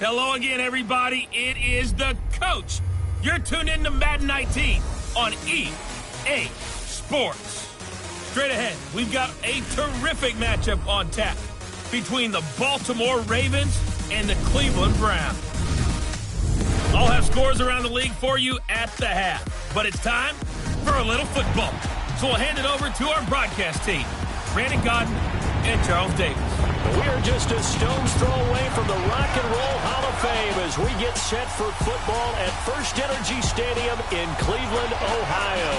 Hello again, everybody. It is the coach. You're tuned in to Madden 19 on EA Sports. Straight ahead, we've got a terrific matchup on tap between the Baltimore Ravens and the Cleveland Browns. I'll have scores around the league for you at the half, but it's time for a little football. So we'll hand it over to our broadcast team, Brandon Gaudin and Charles Davis. We are just a stone's throw away from the Rock and Roll Hall of Fame as we get set for football at First Energy Stadium in Cleveland, Ohio.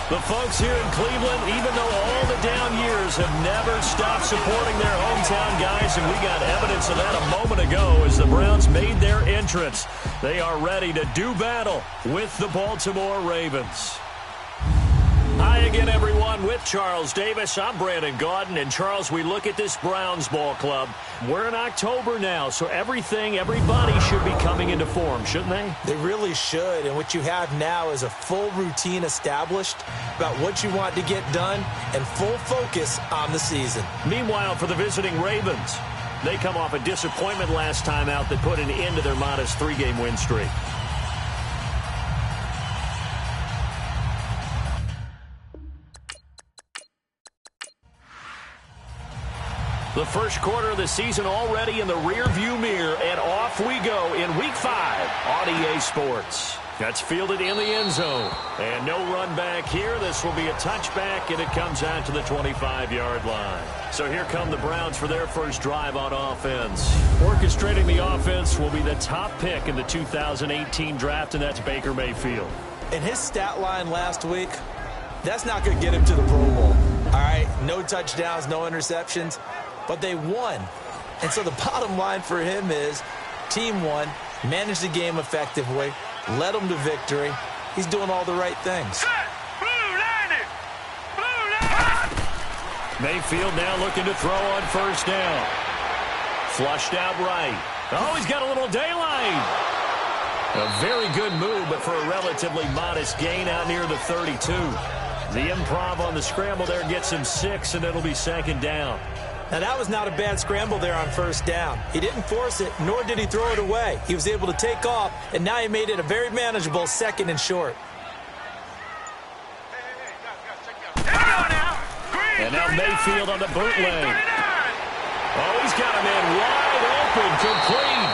The folks here in Cleveland, even though all the down years, have never stopped supporting their hometown guys, and we got evidence of that a moment ago as the Browns made their entrance. They are ready to do battle with the Baltimore Ravens. Hi again, everyone, with Charles Davis. I'm Brandon Gaudin. And, Charles, we look at this Browns ball club. We're in October now, so everybody should be coming into form, shouldn't they? They really should. And what you have now is a full routine established about what you want to get done and full focus on the season. Meanwhile, for the visiting Ravens, they come off a disappointment last time out that put an end to their modest 3-game win streak. The first quarter of the season already in the rearview mirror, and off we go in Week 5 on EA Sports. That's fielded in the end zone. And no run back here. This will be a touchback, and it comes out to the 25-yard line. So here come the Browns for their first drive on offense. Orchestrating the offense will be the top pick in the 2018 draft, and that's Baker Mayfield. And his stat line last week, that's not going to get him to the Pro Bowl. All right, no touchdowns, no interceptions. But they won. And so the bottom line for him is team won, managed the game effectively, led them to victory. He's doing all the right things. Mayfield now looking to throw on first down. Flushed out right. Oh, he's got a little daylight. A very good move, but for a relatively modest gain out near the 32. The improv on the scramble there gets him 6, and it'll be second down. Now, that was not a bad scramble there on first down. He didn't force it, nor did he throw it away. He was able to take off, and now he made it a very manageable 2nd and short. And now Mayfield on the bootleg. Oh, he's got a man wide open, complete.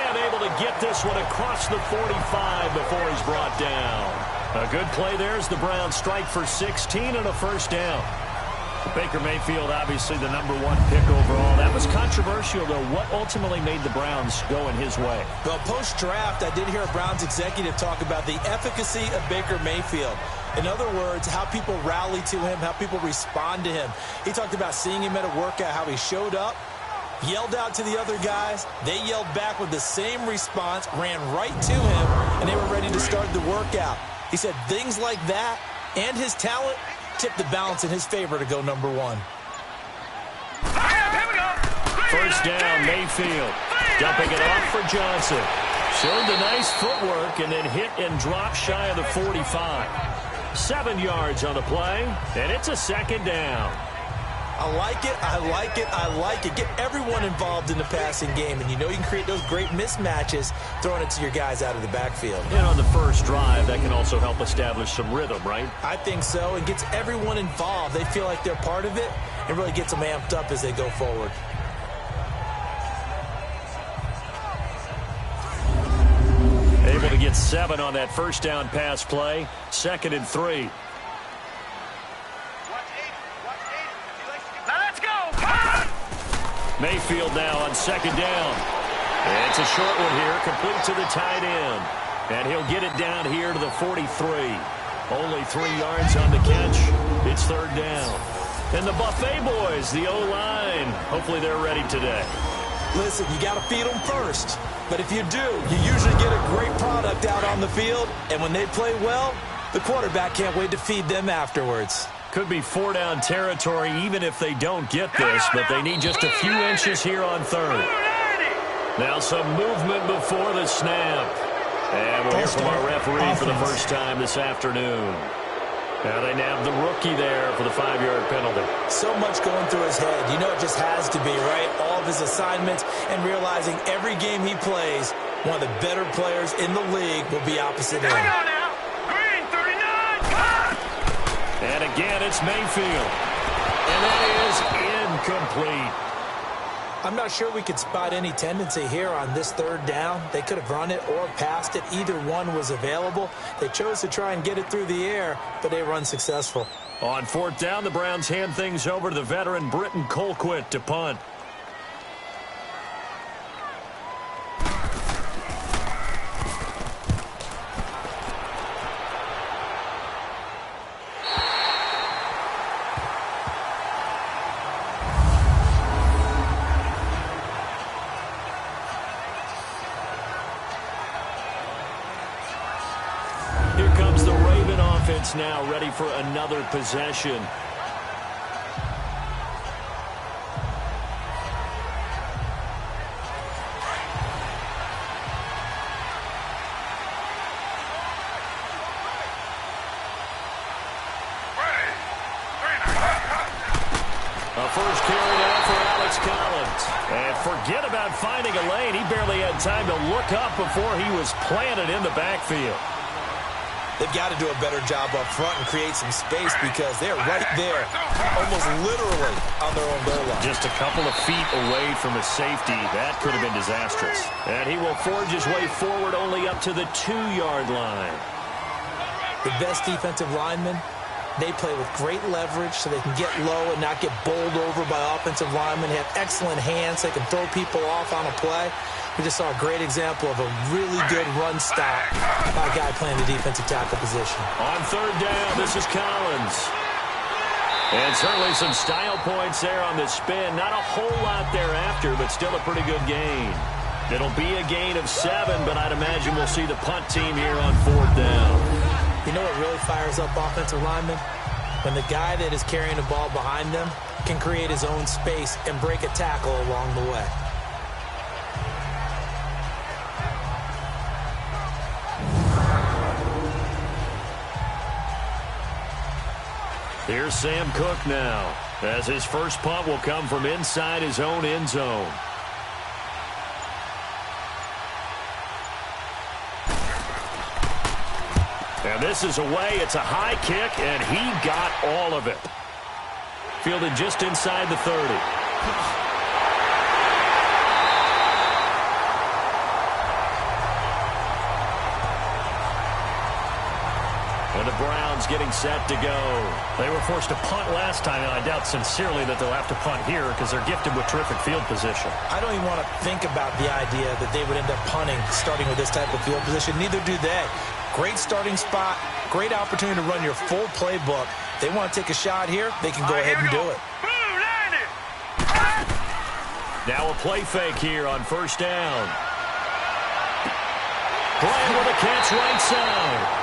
And able to get this one across the 45 before he's brought down. A good play there as the Browns strike for 16 and a first down. Baker Mayfield, obviously the #1 pick overall. That was controversial, though. What ultimately made the Browns go in his way? Well, post-draft, I did hear a Browns executive talk about the efficacy of Baker Mayfield. In other words, how people rally to him, how people respond to him. He talked about seeing him at a workout, how he showed up, yelled out to the other guys. They yelled back with the same response, ran right to him, and they were ready to start the workout. He said things like that and his talent tip the balance in his favor to go #1. First down, Mayfield. Dumping it off for Johnson. Showed the nice footwork and then hit and drop shy of the 45. 7 yards on the play, and it's a second down. I like it, I like it, I like it. Get everyone involved in the passing game, and you know you can create those great mismatches throwing it to your guys out of the backfield. And on the first drive, that can also help establish some rhythm, right? I think so. It gets everyone involved. They feel like they're part of it, and really gets them amped up as they go forward. Able to get 7 on that first down pass play. 2nd and 3. Mayfield now on 2nd down. And it's a short one here, complete to the tight end. And he'll get it down here to the 43. Only 3 yards on the catch. It's 3rd down. And the Buffet boys, the O-line, hopefully they're ready today. Listen, you got to feed them first. But if you do, you usually get a great product out on the field. And when they play well, the quarterback can't wait to feed them afterwards. Could be 4-down territory even if they don't get this, but they need just a few inches here on 3rd. Now some movement before the snap. And we'll hear from our referee for the first time this afternoon. Now they nab the rookie there for the 5-yard penalty. So much going through his head. You know it just has to be, right? All of his assignments and realizing every game he plays, one of the better players in the league will be opposite him. Hang on now. Green, 39. And again, it's Mayfield. And that is incomplete. I'm not sure we could spot any tendency here on this third down. They could have run it or passed it. Either one was available. They chose to try and get it through the air, but they were unsuccessful. On 4th down, the Browns hand things over to the veteran Britton Colquitt to punt. Now ready for another possession. A first carry now for Alex Collins. And forget about finding a lane. He barely had time to look up before he was planted in the backfield. They've got to do a better job up front and create some space because they're right there, almost literally on their own goal line. Just a couple of feet away from a safety. That could have been disastrous. And he will forge his way forward only up to the 2-yard line. The best defensive linemen, they play with great leverage so they can get low and not get bowled over by offensive linemen. They have excellent hands. They can throw people off on a play. We just saw a great example of a really good run stop by a guy playing the defensive tackle position. On 3rd down, this is Collins. And certainly some style points there on the spin. Not a whole lot thereafter, but still a pretty good gain. It'll be a gain of 7, but I'd imagine we'll see the punt team here on 4th down. You know what really fires up offensive linemen? When the guy that is carrying the ball behind them can create his own space and break a tackle along the way. Here's Sam Cook now, as his first punt will come from inside his own end zone. And this is away. It's a high kick, and he got all of it. Fielded just inside the 30. And the Browns getting set to go. They were forced to punt last time, and I doubt sincerely that they'll have to punt here because they're gifted with terrific field position. I don't even want to think about the idea that they would end up punting starting with this type of field position. Neither do they. Great starting spot, great opportunity to run your full playbook. They want to take a shot here, they can go ahead and do it. Now a play fake here on 1st down. Bryant with a catch right side.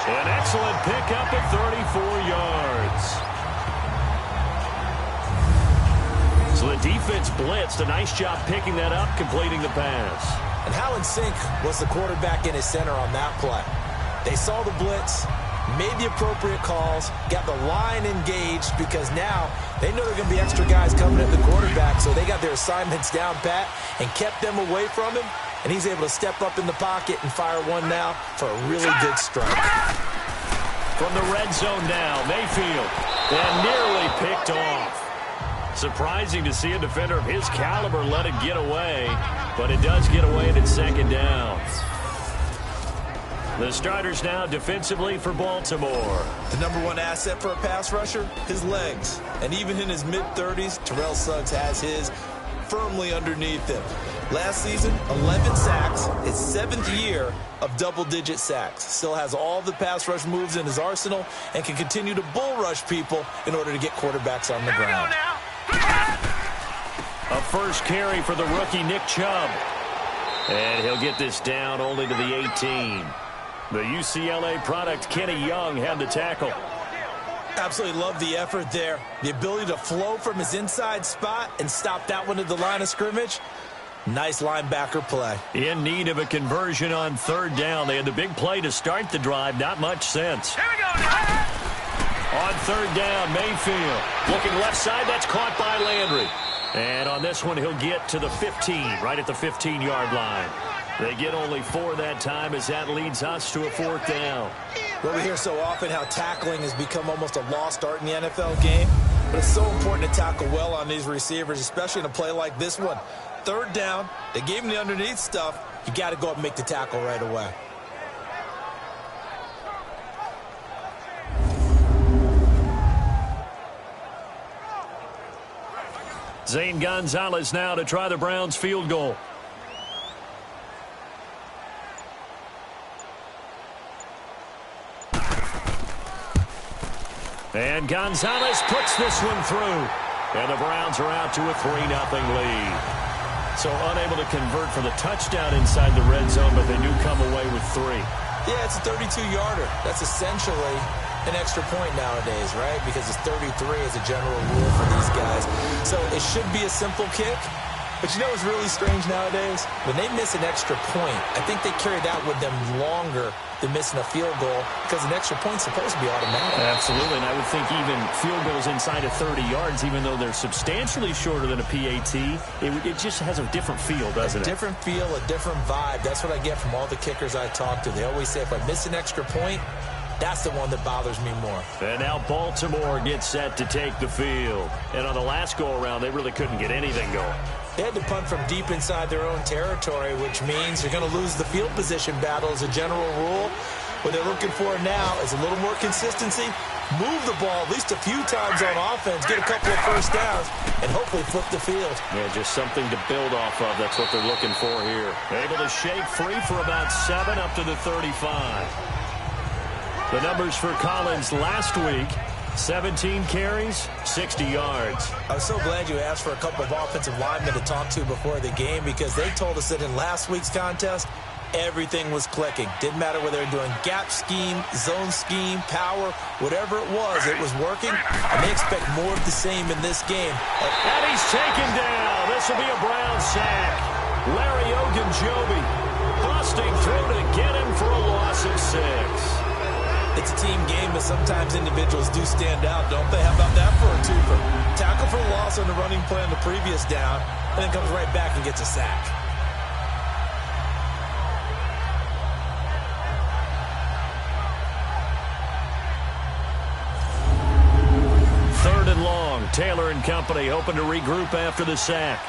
An excellent pickup at 34 yards. So the defense blitzed. A nice job picking that up, completing the pass. And how in sync was the quarterback in his center on that play? They saw the blitz, made the appropriate calls, got the line engaged because now they know there are going to be extra guys coming at the quarterback, so they got their assignments down pat and kept them away from him, and he's able to step up in the pocket and fire one now for a really good strike. From the red zone now, Mayfield, and nearly picked off. Surprising to see a defender of his caliber let it get away, but it does get away and it's 2nd down. The starters now defensively for Baltimore. The #1 asset for a pass rusher, his legs. And even in his mid-30s, Terrell Suggs has his firmly underneath him. Last season, 11 sacks, his 7th year of double-digit sacks. Still has all the pass rush moves in his arsenal and can continue to bull rush people in order to get quarterbacks on the ground. A first carry for the rookie Nick Chubb. And he'll get this down only to the 18. The UCLA product, Kenny Young, had the tackle. Absolutely love the effort there. The ability to flow from his inside spot and stop that one at the line of scrimmage. Nice linebacker play. In need of a conversion on 3rd down. They had the big play to start the drive. Not much sense. Here we go now. On third down, Mayfield. Looking left side, that's caught by Landry. And on this one, he'll get to the 15, right at the 15-yard line. They get only 4 that time as that leads us to a 4th down. Well, we hear so often how tackling has become almost a lost art in the NFL game. But it's so important to tackle well on these receivers, especially in a play like this one. Third down, they gave him the underneath stuff. You got to go up and make the tackle right away. Zane Gonzalez now to try the Browns field goal. And Gonzalez puts this one through. And the Browns are out to a 3-0 lead. So unable to convert for the touchdown inside the red zone, but they do come away with 3. Yeah, it's a 32-yarder. That's essentially an extra point nowadays, right? Because it's 33 as a general rule for these guys. So it should be a simple kick. But you know what's really strange nowadays? When they miss an extra point, I think they carry that with them longer than missing a field goal because an extra point's supposed to be automatic. Absolutely, and I would think even field goals inside of 30 yards, even though they're substantially shorter than a PAT, it just has a different feel, doesn't it? A different feel, a different vibe. That's what I get from all the kickers I talk to. They always say if I miss an extra point, that's the one that bothers me more. And now Baltimore gets set to take the field. And on the last go-around, they really couldn't get anything going. They had to punt from deep inside their own territory, which means they're going to lose the field position battle as a general rule. What they're looking for now is a little more consistency, move the ball at least a few times on offense, get a couple of first downs, and hopefully flip the field. Yeah, just something to build off of. That's what they're looking for here. Able to shake free for about 7 up to the 35. The numbers for Collins last week: 17 carries, 60 yards. I was so glad you asked for a couple of offensive linemen to talk to before the game because they told us that in last week's contest, everything was clicking. Didn't matter whether they were doing gap scheme, zone scheme, power, whatever it was working, and they expect more of the same in this game. And he's taken down. This will be a Brown sack. Larry Ogunjobi busting through to get him for a loss of 6. It's a team game, but sometimes individuals do stand out, don't they? How about that for a twofer? Tackle for loss on the running play on the previous down, and then comes right back and gets a sack. Third and long. Taylor and company hoping to regroup after the sack.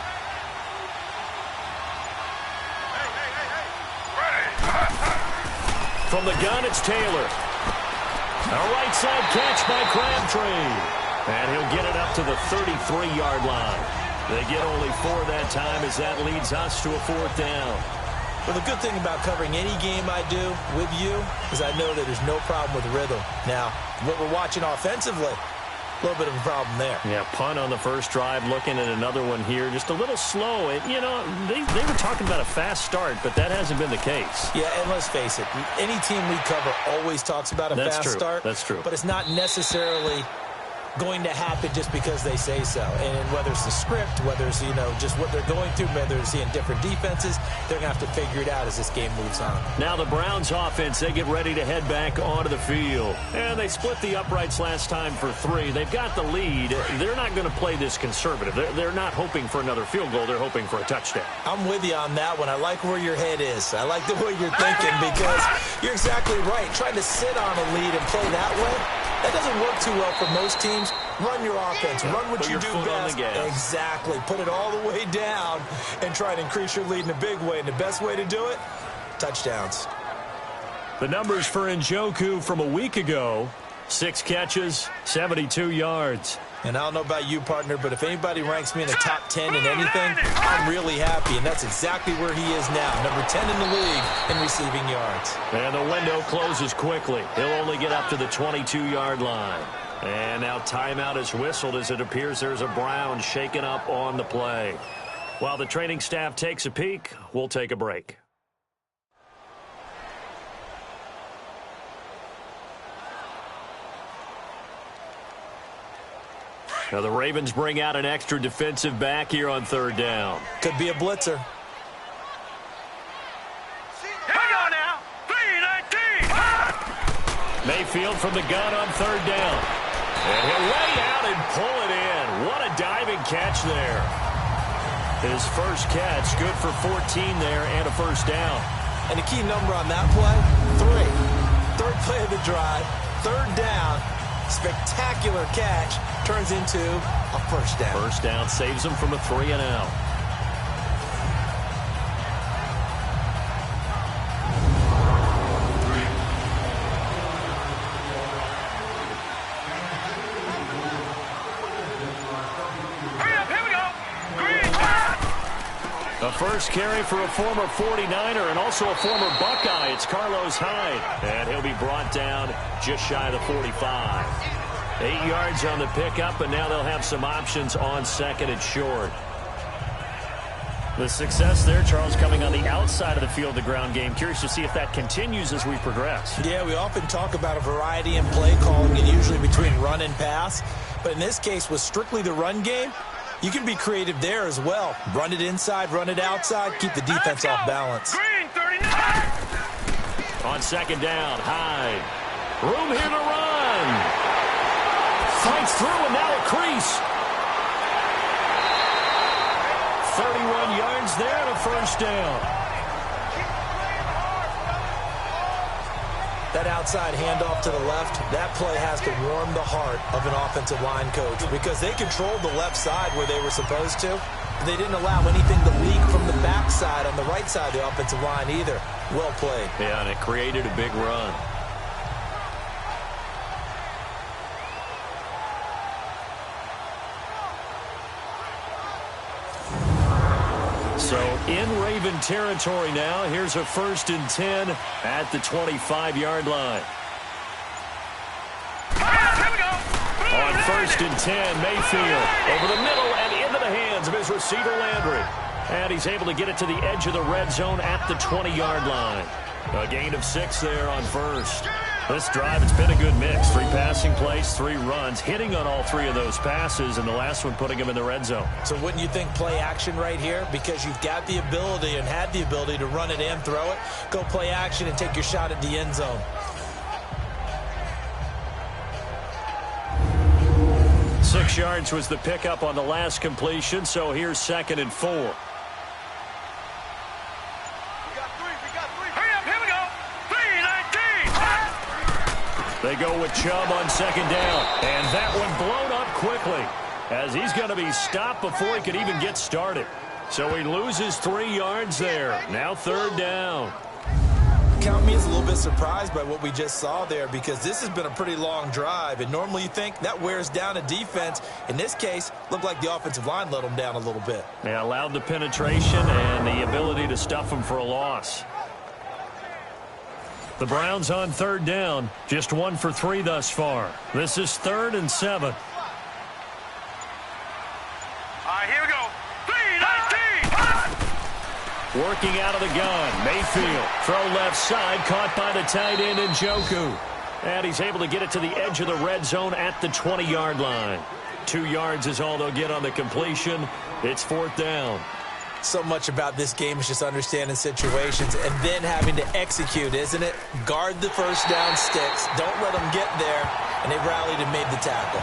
From the gun, it's Taylor. A right side catch by Crabtree. And he'll get it up to the 33-yard line. They get only 4 that time as that leads us to a 4th down. Well, the good thing about covering any game I do with you is I know that there's no problem with rhythm. Now, what we're watching offensively, a little bit of a problem there. Yeah, punt on the first drive, looking at another one here. Just a little slow. And, you know, they were talking about a fast start, but that hasn't been the case. Yeah, and let's face it, any team we cover always talks about a fast start. That's true. But it's not necessarily going to happen just because they say so. And whether it's the script, whether it's, you know, just what they're going through, whether it's seeing different defenses, they're going to have to figure it out as this game moves on. Now the Browns offense, they get ready to head back onto the field. And they split the uprights last time for 3. They've got the lead. They're not going to play this conservative. They're not hoping for another field goal. They're hoping for a touchdown. I'm with you on that one. I like where your head is. I like the way you're thinking because you're exactly right. Trying to sit on a lead and play that way, that doesn't work too well for most teams. Run your offense. Run what you do best. Exactly. Put it all the way down and try to increase your lead in a big way. And the best way to do it, touchdowns. The numbers for Njoku from a week ago: 6 catches, 72 yards. And I don't know about you, partner, but if anybody ranks me in the top 10 in anything, I'm really happy. And that's exactly where he is now, number 10 in the league in receiving yards. And the window closes quickly. He'll only get up to the 22-yard line. And now timeout is whistled as it appears there's a Brown shaken up on the play. While the training staff takes a peek, we'll take a break. Now the Ravens bring out an extra defensive back here on 3rd down. Could be a blitzer. Hang on now. 3-19. Mayfield from the gun on 3rd down. And he'll lay out and pull it in. What a diving catch there. His first catch, good for 14 there and a first down. And the key number on that play, 3. Third play of the drive, third down, spectacular catch, turns into a first down. First down saves him from a 3-and-out. A first carry for a former 49er and also a former Buckeye. It's Carlos Hyde. And he'll be brought down just shy of the 45. 8 yards on the pickup, and now they'll have some options on second and short. The success there, Charles, coming on the outside of the field, the ground game. Curious to see if that continues as we progress. Yeah, we often talk about a variety in play calling, and usually between run and pass. But in this case, with strictly the run game, you can be creative there as well. Run it inside, run it outside, keep the defense off balance. Green 39. On second down, Hyde. Room here to run. Fights through, and now a crease. 31 yards there and a first down. That outside handoff to the left, that play has to warm the heart of an offensive line coach because they controlled the left side where they were supposed to. They didn't allow anything to leak from the backside on the right side of the offensive line either. Well played. Yeah, and it created a big run. So in Raven territory now. Here's a 1st and 10 at the 25-yard line. Here we go. On 1st and 10, Mayfield over the middle and into the hands of his receiver Landry. And he's able to get it to the edge of the red zone at the 20-yard line. A gain of 6 there on first. This drive, it's been a good mix. 3 passing plays, 3 runs, hitting on all 3 of those passes, and the last one putting him in the red zone. So wouldn't you think play action right here? Because you've got the ability and had the ability to run it and throw it. Go play action and take your shot at the end zone. Six yards was the pickup on the last completion, so here's 2nd and 4. They go with Chubb on 2nd down. And that one blown up quickly as he's going to be stopped before he could even get started. So he loses 3 yards there. Now 3rd down. Count me as a little bit surprised by what we just saw there because this has been a pretty long drive. And normally you think that wears down a defense. In this case, looked like the offensive line let them down a little bit. They allowed the penetration and the ability to stuff them for a loss. The Browns on 3rd down, just 1 for 3 thus far. This is 3rd and 7. All right, here we go. 3-19. Working out of the gun, Mayfield. Throw left side, caught by the tight end Njoku. And he's able to get it to the edge of the red zone at the 20-yard line. 2 yards is all they'll get on the completion. It's 4th down. So much about this game is just understanding situations and then having to execute, isn't it? Guard the first down sticks. Don't let them get there. And they rallied and made the tackle.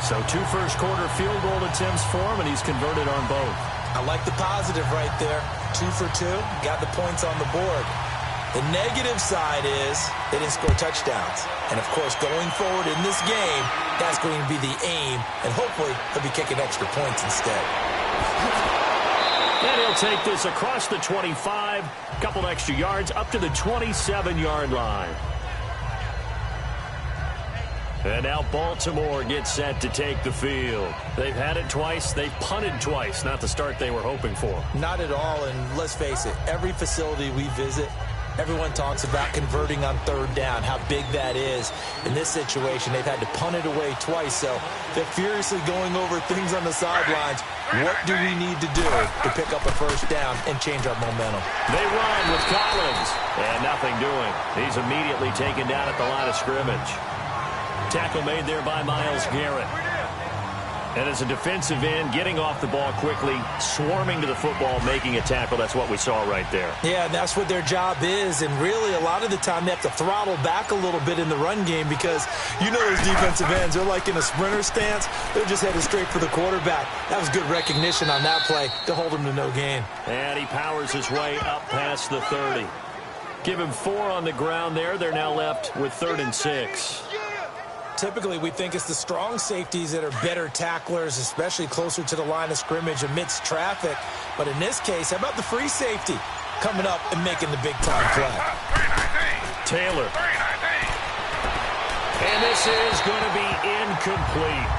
So 2 first-quarter field goal attempts for him, and he's converted on both. I like the positive right there. 2 for 2. Got the points on the board. The negative side is they didn't score touchdowns. And, of course, going forward in this game, that's going to be the aim. And hopefully he'll be kicking extra points instead. And he'll take this across the 25, couple extra yards up to the 27-yard line. And now Baltimore gets set to take the field. They've had it twice. They've punted twice. Not the start they were hoping for. Not at all, and let's face it, every facility we visit, everyone talks about converting on 3rd down, how big that is. In this situation, they've had to punt it away twice, so they're furiously going over things on the sidelines. What do we need to do to pick up a first down and change our momentum? They run with Collins, and nothing doing. He's immediately taken down at the line of scrimmage. Tackle made there by Myles Garrett. And as a defensive end, getting off the ball quickly, swarming to the football, making a tackle, that's what we saw right there. Yeah, and that's what their job is. And really, a lot of the time, they have to throttle back a little bit in the run game because you know those defensive ends, they're like in a sprinter stance. They're just headed straight for the quarterback. That was good recognition on that play to hold him to no gain. And he powers his way up past the 30. Give him 4 on the ground there. They're now left with 3rd and 6. Typically, we think it's the strong safeties that are better tacklers, especially closer to the line of scrimmage amidst traffic. But in this case, how about the free safety coming up and making the big-time play? Taylor. And this is going to be incomplete.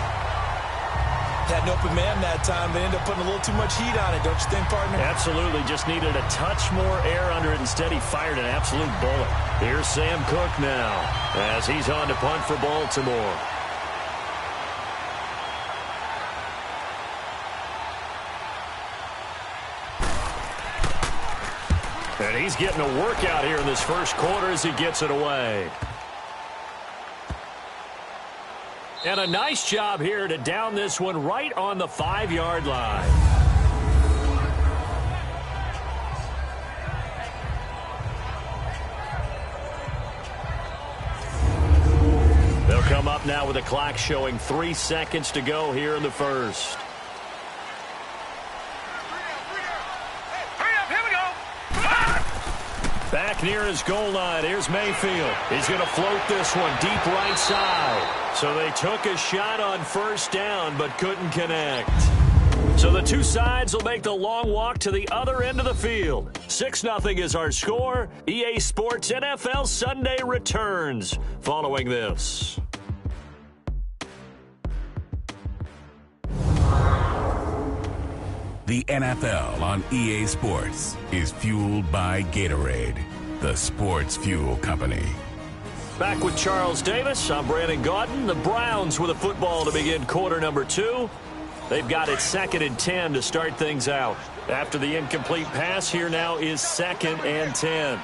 Had an open man that time, but ended up putting a little too much heat on it, don't you think, partner? Absolutely. Just needed a touch more air under it. Instead, he fired an absolute bullet. Here's Sam Cook now as he's on to punt for Baltimore. And he's getting a workout here in this first quarter as he gets it away. And a nice job here to down this one right on the 5-yard line. They'll come up now with a clock showing 3 seconds to go here in the first. Back near his goal line. Here's Mayfield. He's going to float this one deep right side. So they took a shot on first down but couldn't connect. So the two sides will make the long walk to the other end of the field. 6-0 is our score. EA Sports NFL Sunday returns following this. The NFL on EA Sports is fueled by Gatorade, the sports fuel company. Back with Charles Davis, I'm Brandon Gaudin. The Browns with a football to begin quarter number 2. They've got it 2nd and 10 to start things out. After the incomplete pass, here now is 2nd and 10.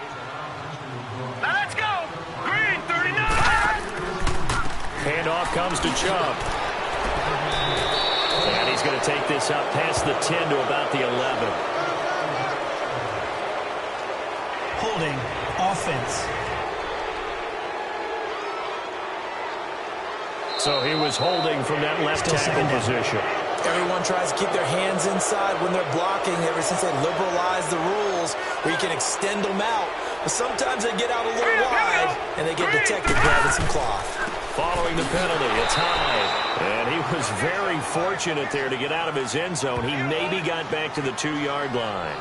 Now let's go. Green 39. Handoff comes to Chubb. And he's going to take this up past the 10 to about the 11. Holding offense. So he was holding from that left tackle position. Everyone tries to keep their hands inside when they're blocking ever since they liberalized the rules where you can extend them out. But sometimes they get out a little wide and they get detected grabbing some cloth. Following the penalty, it's high. And he was very fortunate there to get out of his end zone. He maybe got back to the 2-yard line.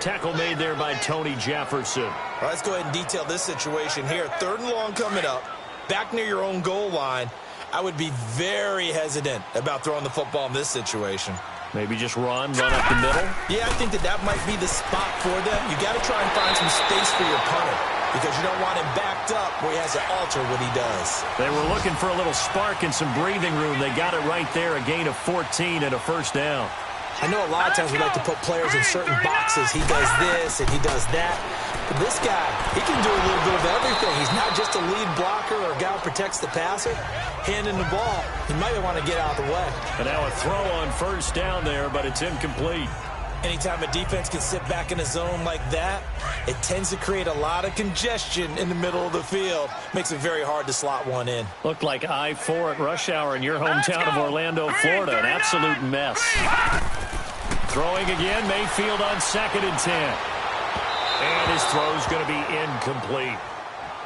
Tackle made there by Tony Jefferson. All right, let's go ahead and detail this situation here. 3rd and long coming up, back near your own goal line. I would be very hesitant about throwing the football in this situation. Maybe just run up the middle? Yeah, I think that might be the spot for them. You got to try and find some space for your punter because you don't want him backed up where he has to alter what he does. They were looking for a little spark and some breathing room. They got it right there, a gain of 14 and a first down. I know a lot of times we like to put players in certain boxes. He does this and he does that. But this guy, he can do a little bit of everything. He's not just a lead blocker or a guy who protects the passer. Handing the ball, he might want to get out of the way. And now a throw on first down there, but it's incomplete. Anytime a defense can sit back in a zone like that, it tends to create a lot of congestion in the middle of the field. Makes it very hard to slot one in. Looked like I-4 at rush hour in your hometown of Orlando, Florida. An absolute mess. Throwing again, Mayfield on 2nd and 10. And his throw's going to be incomplete.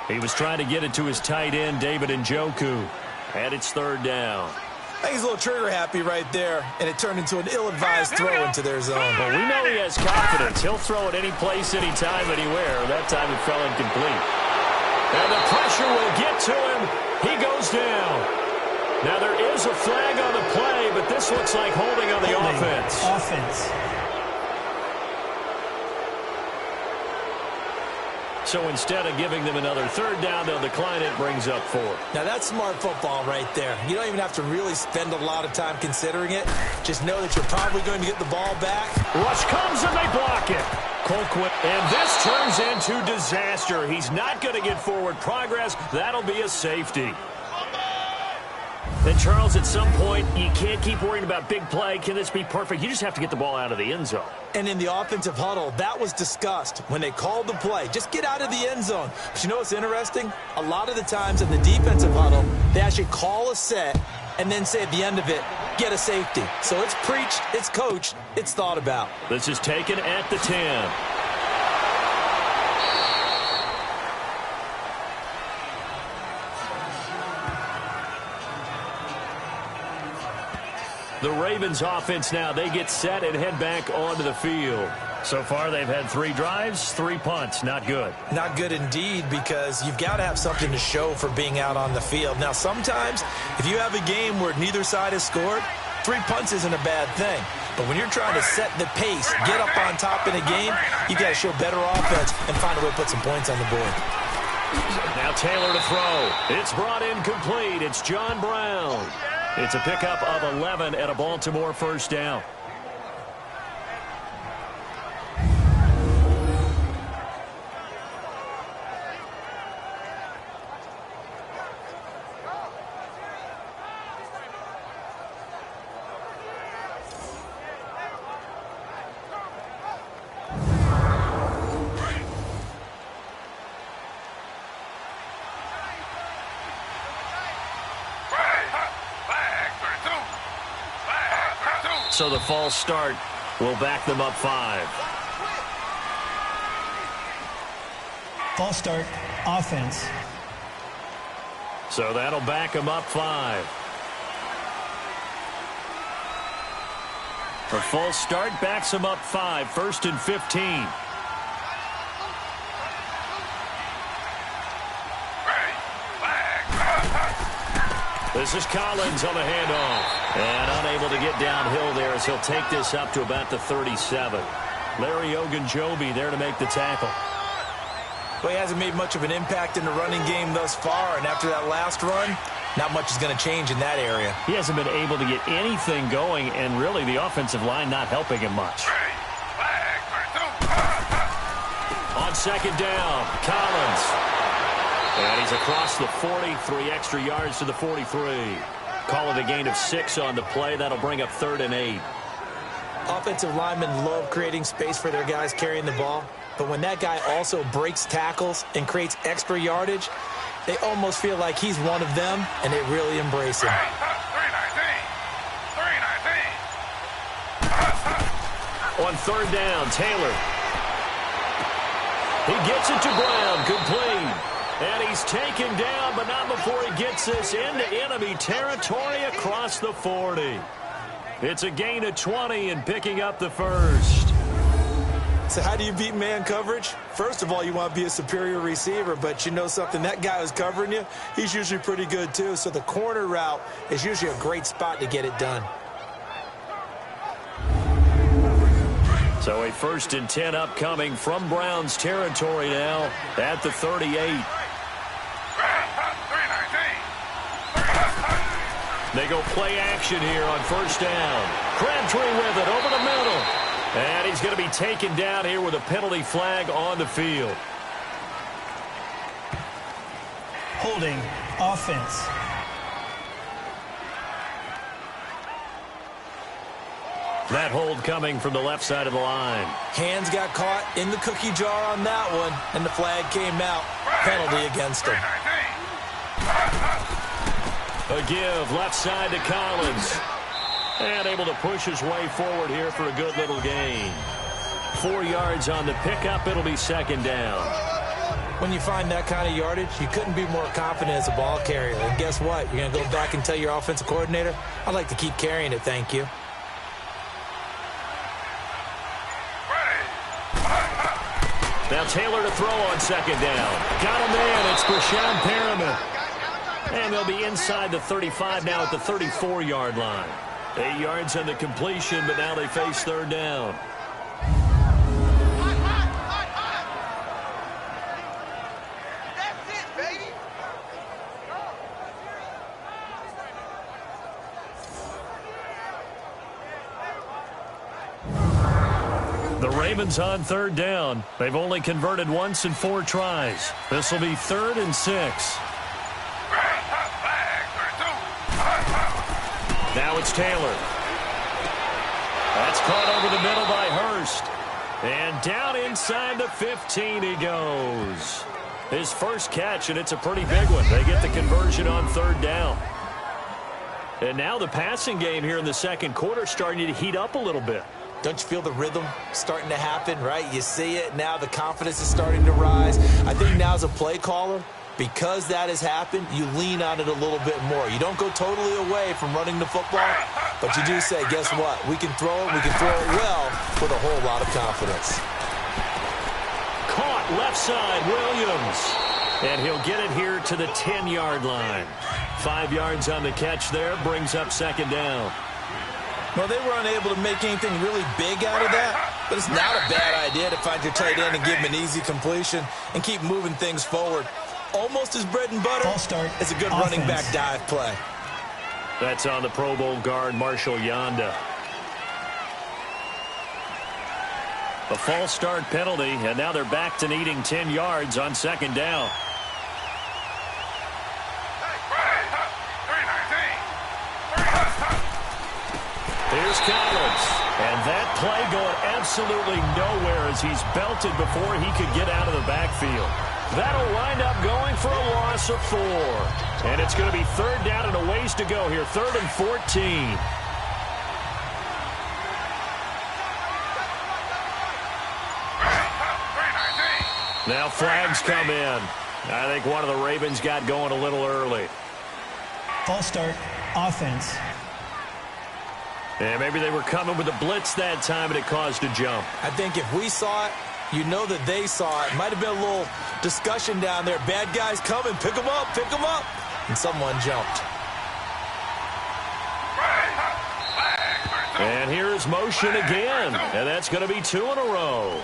He was trying to get it to his tight end, David Njoku. And it's 3rd down. I think he's a little trigger happy right there, and it turned into an ill-advised throw into their zone. Well, we know he has confidence. He'll throw it any place, anytime, anywhere. That time it fell incomplete. And the pressure will get to him. He goes down. Now there is a flag on the play, but this looks like holding on the offense. So instead of giving them another 3rd down, they'll decline it, brings up 4. Now that's smart football right there. You don't even have to really spend a lot of time considering it. Just know that you're probably going to get the ball back. Rush comes and they block it. Colquitt, and this turns into disaster. He's not going to get forward progress. That'll be a safety. And, Charles, at some point, you can't keep worrying about big play. Can this be perfect? You just have to get the ball out of the end zone. And in the offensive huddle, that was discussed when they called the play. Just get out of the end zone. But you know what's interesting? A lot of the times in the defensive huddle, they actually call a set and then say at the end of it, get a safety. So it's preached, it's coached, it's thought about. This is taken at the 10. The Ravens offense now, they get set and head back onto the field. So far, they've had 3 drives, 3 punts. Not good. Not good indeed, because you've got to have something to show for being out on the field. Now, sometimes, if you have a game where neither side has scored, 3 punts isn't a bad thing. But when you're trying to set the pace, get up on top in a game, you got to show better offense and find a way to put some points on the board. Now Taylor to throw. It's brought in complete. It's John Brown. It's a pickup of 11 at a Baltimore first down. So the false start will back them up 5. False start, offense. So that'll back them up 5. A false start backs them up 5. 1st and 15. This is Collins on the handoff. And unable to get downhill there as he'll take this up to about the 37. Larry Ogunjobi there to make the tackle. Well, he hasn't made much of an impact in the running game thus far, and after that last run, not much is going to change in that area. He hasn't been able to get anything going, and really the offensive line not helping him much. On second down, Collins. And he's across the 40, 3 extra yards to the 43. Call it a gain of 6 on the play. That'll bring up 3rd and 8. Offensive linemen love creating space for their guys carrying the ball, but when that guy also breaks tackles and creates extra yardage, they almost feel like he's one of them, and they really embrace him. 319. On third down, Taylor. He gets it to Brown, complete. And he's taken down, but not before he gets this into enemy territory across the 40. It's a gain of 20 and picking up the first. So how do you beat man coverage? First of all, you want to be a superior receiver, but you know something, that guy who's covering you, he's usually pretty good too. So the corner route is usually a great spot to get it done. So a 1st and 10 upcoming from Browns territory now at the 38. They go play action here on first down. Crabtree with it over the middle. And he's going to be taken down here with a penalty flag on the field. Holding, offense. That hold coming from the left side of the line. Hands got caught in the cookie jar on that one, and the flag came out. Penalty against him. A give left side to Collins. And able to push his way forward here for a good little gain. 4 yards on the pickup. It'll be second down. When you find that kind of yardage, you couldn't be more confident as a ball carrier. And guess what? You're going to go back and tell your offensive coordinator, I'd like to keep carrying it, thank you. Now Taylor to throw on second down. Got him in. It's Breshad Perriman. And they'll be inside the 35 now at the 34-yard line. 8 yards on the completion, but now they face third down. That's it, baby. The Ravens on third down. They've only converted once in 4 tries. This will be 3rd and 6. Now it's Taylor. That's caught over the middle by Hurst. And down inside the 15 he goes. His first catch, and it's a pretty big one. They get the conversion on third down. And now the passing game here in the second quarter starting to heat up a little bit. Don't you feel the rhythm starting to happen, right? You see it now. The confidence is starting to rise. I think now as a play caller, because that has happened, you lean on it a little bit more. You don't go totally away from running the football, but you do say, guess what? We can throw it. We can throw it well with a whole lot of confidence. Caught left side, Williams. And he'll get it here to the 10-yard line. 5 yards on the catch there, brings up second down. Well, they were unable to make anything really big out of that, but it's not a bad idea to find your tight end and give him an easy completion and keep moving things forward. Almost his bread and butter. It's a good running back dive play. That's on the Pro Bowl guard, Marshall Yanda. A false start penalty, and now they're back to needing 10 yards on second down. Here's Collins. And that play going absolutely nowhere as he's belted before he could get out of the backfield. That'll wind up going for a loss of 4. And it's going to be third down and a ways to go here. 3rd and 14. Now flags come in. I think one of the Ravens got going a little early. False start, offense. And maybe they were coming with a blitz that time and it caused a jump. I think if we saw it, you know that they saw it. Might have been a little discussion down there. Bad guys coming. Pick them up. Pick them up. And someone jumped. And here's motion again. And that's going to be 2 in a row.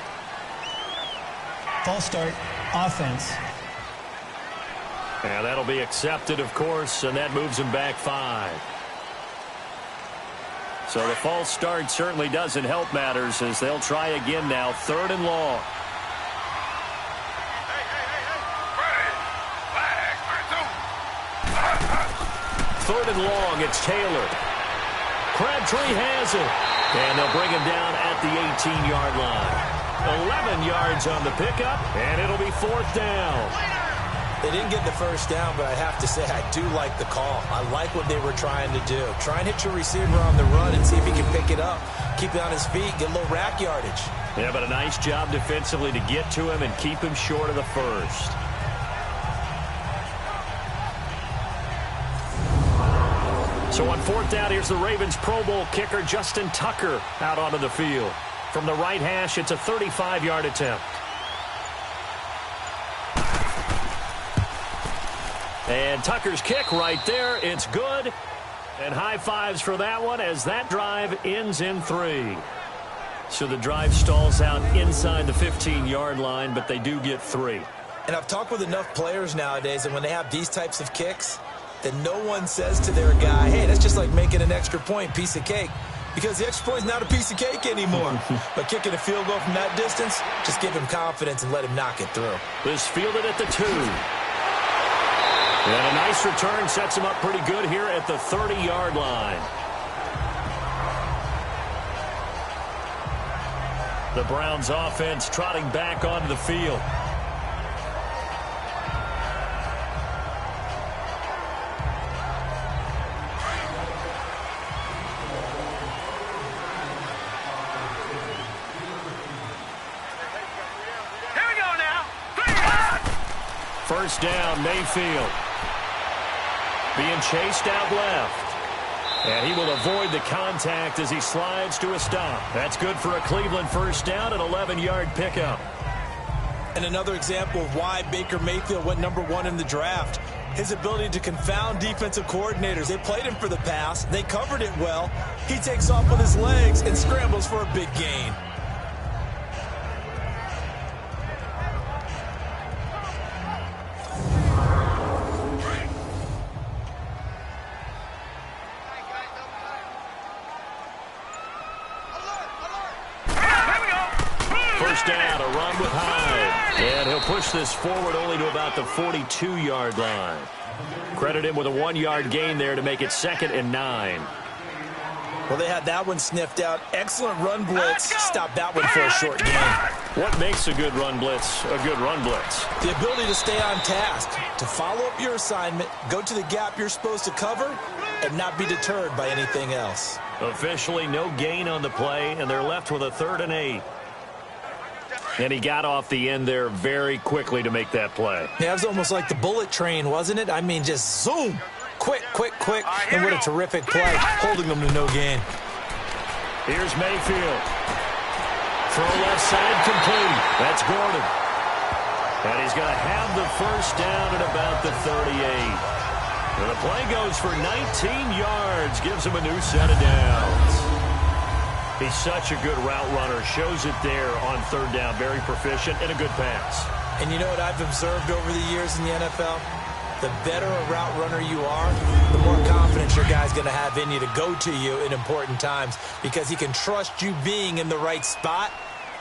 False start, offense. And that'll be accepted, of course, and that moves him back 5. So the false start certainly doesn't help matters as they'll try again now. 3rd and long. Third and long, it's Taylor. Crabtree has it. And they'll bring him down at the 18-yard line. 11 yards on the pickup, and it'll be 4th down. They didn't get the first down, but I have to say I do like the call. I like what they were trying to do. Try and hit your receiver on the run and see if he can pick it up. Keep it on his feet, get a little rack yardage. Yeah, but a nice job defensively to get to him and keep him short of the first. So on 4th down, here's the Ravens Pro Bowl kicker, Justin Tucker, out onto the field. From the right hash, it's a 35-yard attempt. And Tucker's kick right there. It's good. And high fives for that one as that drive ends in 3. So the drive stalls out inside the 15-yard line, but they do get 3. And I've talked with enough players nowadays, and when they have these types of kicks, that no one says to their guy, hey, that's just like making an extra point, piece of cake. Because the extra point is not a piece of cake anymore. But kicking a field goal from that distance, just give him confidence and let him knock it through. This fielded at the 2. And a nice return sets him up pretty good here at the 30-yard line. The Browns offense trotting back onto the field. First down, Mayfield. Being chased out left. And he will avoid the contact as he slides to a stop. That's good for a Cleveland first down, an 11-yard pickup. And another example of why Baker Mayfield went #1 in the draft. His ability to confound defensive coordinators. They played him for the pass. They covered it well. He takes off with his legs and scrambles for a big gain. Down, a run with Hyde. And he'll push this forward only to about the 42-yard line. Credit him with a 1-yard gain there to make it 2nd and 9. Well, they had that one sniffed out. Excellent run blitz. Stop that one for a short gain. What makes a good run blitz a good run blitz? The ability to stay on task, to follow up your assignment, go to the gap you're supposed to cover, and not be deterred by anything else. Officially no gain on the play, and they're left with a 3rd and 8. And he got off the end there very quickly to make that play. Yeah, it was almost like the bullet train, wasn't it? I mean, just zoom. Quick, quick, quick. And what a terrific play, holding them to no gain. Here's Mayfield. Throw left side complete. That's Gordon. And he's going to have the first down at about the 38. And the play goes for 19 yards. Gives him a new set of downs. He's such a good route runner. Shows it there on 3rd down. Very proficient and a good pass. And you know what I've observed over the years in the NFL? The better a route runner you are, the more confidence your guy's going to have in you to go to you in important times because he can trust you being in the right spot,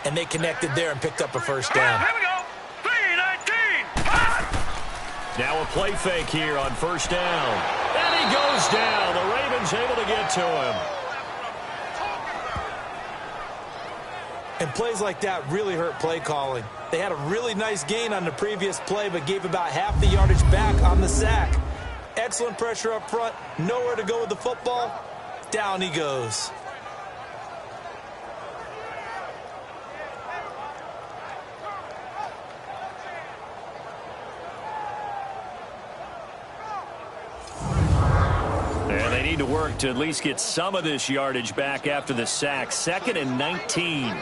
and they connected there and picked up a first down. Here we go. 3-19. Now a play fake here on 1st down. And he goes down. The Ravens able to get to him. And plays like that really hurt play calling. They had a really nice gain on the previous play, but gave about half the yardage back on the sack. Excellent pressure up front. Nowhere to go with the football. Down he goes. And they need to work to at least get some of this yardage back after the sack. 2nd and 19.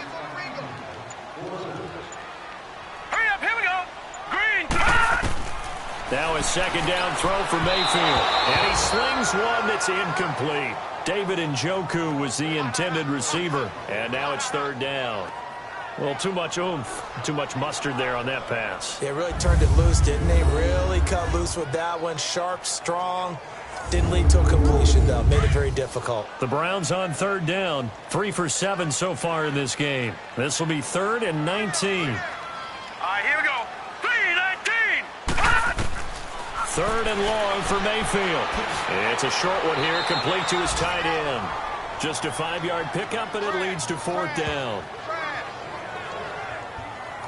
Now a 2nd down throw for Mayfield. And he slings one that's incomplete. David Njoku was the intended receiver. And now it's 3rd down. Well, too much oomph, too much mustard there on that pass. They really turned it loose, didn't they? Really cut loose with that one. Sharp, strong. Didn't lead to a completion, though. Made it very difficult. The Browns on 3rd down. 3 for 7 so far in this game. This will be 3rd and 19. Here we go. 3rd and long for Mayfield. It's a short one here, complete to his tight end. Just a 5-yard pickup, and it leads to 4th down.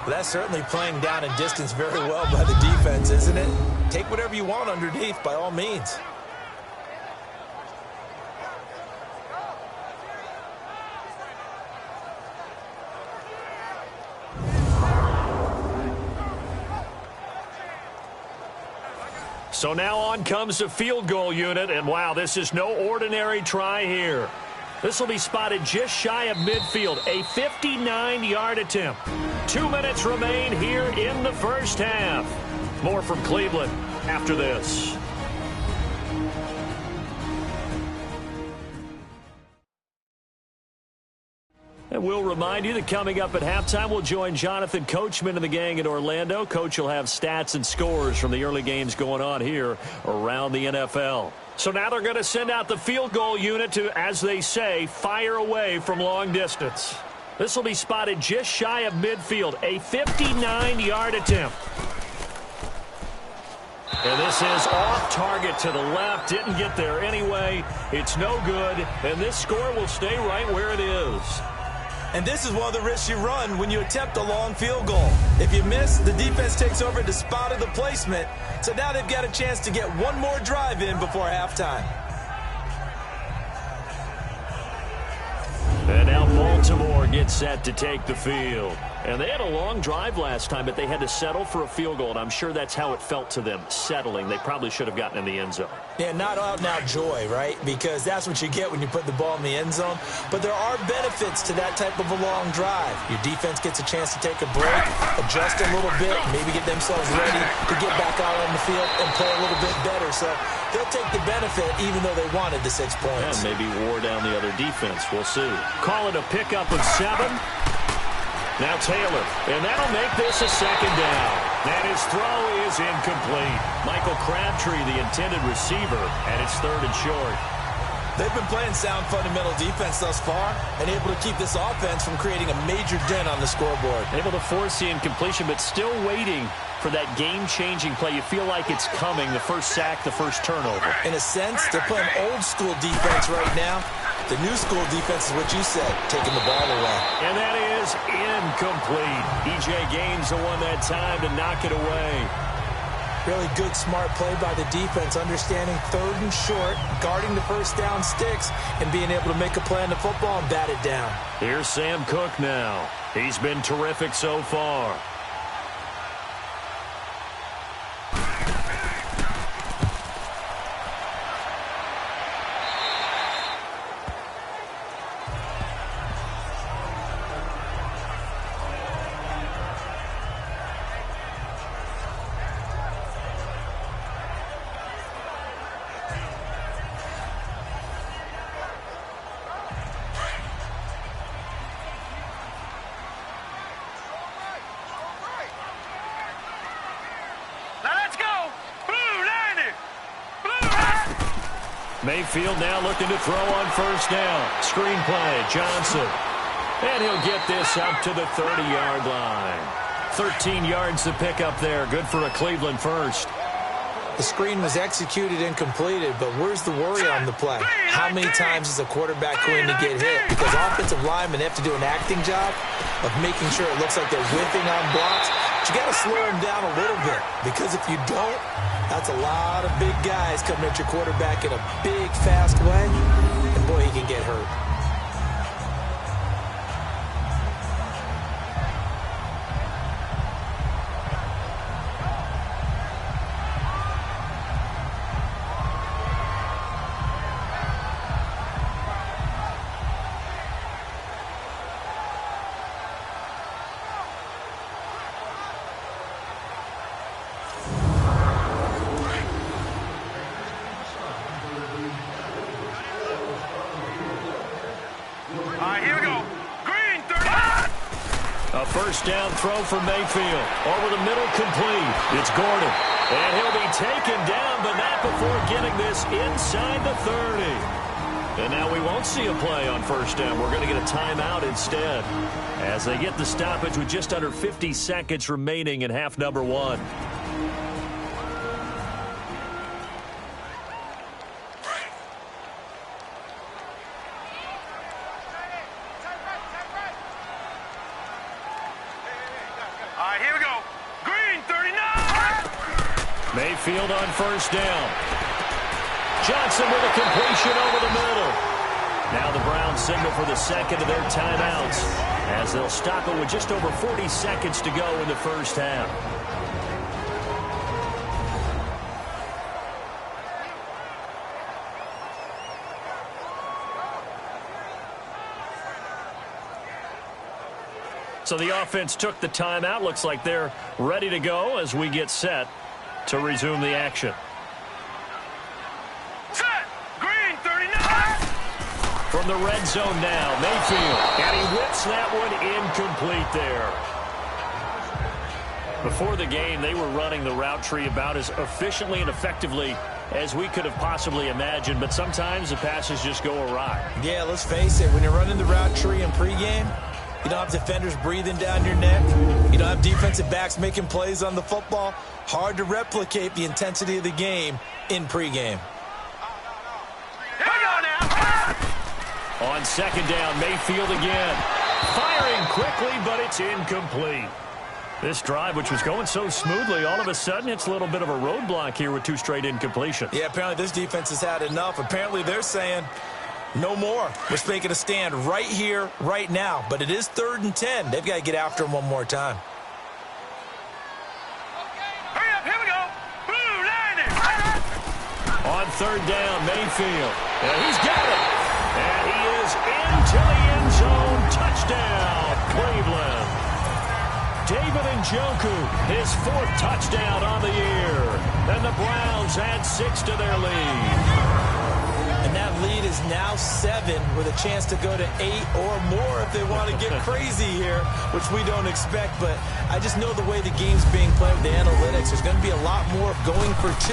Well, that's certainly playing down in distance very well by the defense, isn't it? Take whatever you want underneath, by all means. So now on comes the field goal unit, and wow, this is no ordinary try here. This will be spotted just shy of midfield, a 59-yard attempt. 2 minutes remain here in the first half. More from Cleveland after this. And we'll remind you that coming up at halftime, we'll join Jonathan Coachman and the gang in Orlando. Coach will have stats and scores from the early games going on here around the NFL. So now they're going to send out the field goal unit to, as they say, fire away from long distance. This will be spotted just shy of midfield, a 59-yard attempt. And this is off target to the left. Didn't get there anyway. It's no good, and this score will stay right where it is. And this is one of the risks you run when you attempt a long field goal. If you miss, the defense takes over to spot of the placement. So now they've got a chance to get one more drive in before halftime. And now Baltimore gets set to take the field. And they had a long drive last time, but they had to settle for a field goal, and I'm sure that's how it felt to them, settling. They probably should have gotten in the end zone. Yeah, not out-and-out joy, right? Because that's what you get when you put the ball in the end zone. But there are benefits to that type of a long drive. Your defense gets a chance to take a break, adjust a little bit, maybe get themselves ready to get back out on the field and play a little bit better. So they'll take the benefit even though they wanted the 6 points. And maybe wore down the other defense. We'll see. Call it a pickup of 7. Now Taylor, and that'll make this a 2nd down. And his throw is incomplete. Michael Crabtree, the intended receiver, and it's 3rd and short. They've been playing sound fundamental defense thus far and able to keep this offense from creating a major dent on the scoreboard. Able to force the incompletion, but still waiting for that game-changing play. You feel like it's coming, the first sack, the first turnover. In a sense, they're playing old-school defense right now. The new school defense is what you said, taking the ball away. And that is incomplete. E.J. Gaines the one that time to knock it away. Really good, smart play by the defense, understanding third and short, guarding the first down sticks, and being able to make a play on the football and bat it down. Here's Sam Cook now. He's been terrific so far. Mayfield now looking to throw on first down. Screen play, Johnson. And he'll get this up to the 30-yard line. 13 yards to pick up there. Good for a Cleveland first. The screen was executed and completed, but where's the worry on the play? How many times is a quarterback going to get hit? Because offensive linemen have to do an acting job of making sure it looks like they're whiffing on blocks. But you got to slow them down a little bit, because if you don't, that's a lot of big guys coming at your quarterback in a big, fast way, and boy, he can get hurt. First down throw for Mayfield. Over the middle, complete. It's Gordon. And he'll be taken down, but not before getting this inside the 30. And now we won't see a play on first down. We're going to get a timeout instead, as they get the stoppage with just under 50 seconds remaining in half number one. Mayfield on first down. Johnson with a completion over the middle. Now the Browns signal for the second of their timeouts, as they'll stop it with just over 40 seconds to go in the first half. So the offense took the timeout. Looks like they're ready to go as we get set to resume the action. Set! Green 39! From the red zone now, Mayfield. And he whips that one incomplete there. Before the game, they were running the route tree about as efficiently and effectively as we could have possibly imagined, but sometimes the passes just go awry. Yeah, let's face it, when you're running the route tree in pregame, you don't have defenders breathing down your neck. You don't have defensive backs making plays on the football. Hard to replicate the intensity of the game in pregame. On second down, Mayfield again. Firing quickly, but it's incomplete. This drive, which was going so smoothly, all of a sudden it's a little bit of a roadblock here with two straight incompletions. Yeah, apparently this defense has had enough. Apparently they're saying, no more. We're making a stand right here, right now. But it is 3rd and 10. They've got to get after him one more time. Hurry up, here we go. Blue lining. On third down, Mayfield. And he's got it. And he is into the end zone. Touchdown, Cleveland. David Njoku, his 4th touchdown on the year. And the Browns add 6 to their lead. And that lead is now now 7 with a chance to go to 8 or more if they want to get crazy here, which we don't expect. But I just know the way the game's being played with the analytics, there's going to be a lot more going for 2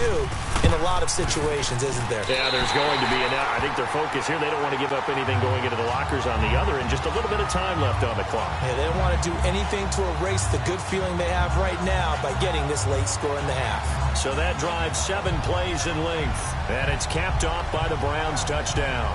in a lot of situations, isn't there? Yeah, there's going to be. And I think their focus here, they don't want to give up anything going into the lockers on the other, and just a little bit of time left on the clock. Yeah, they don't want to do anything to erase the good feeling they have right now by getting this late score in the half. So that drives 7 plays in length, and it's capped off by the Browns touchdown.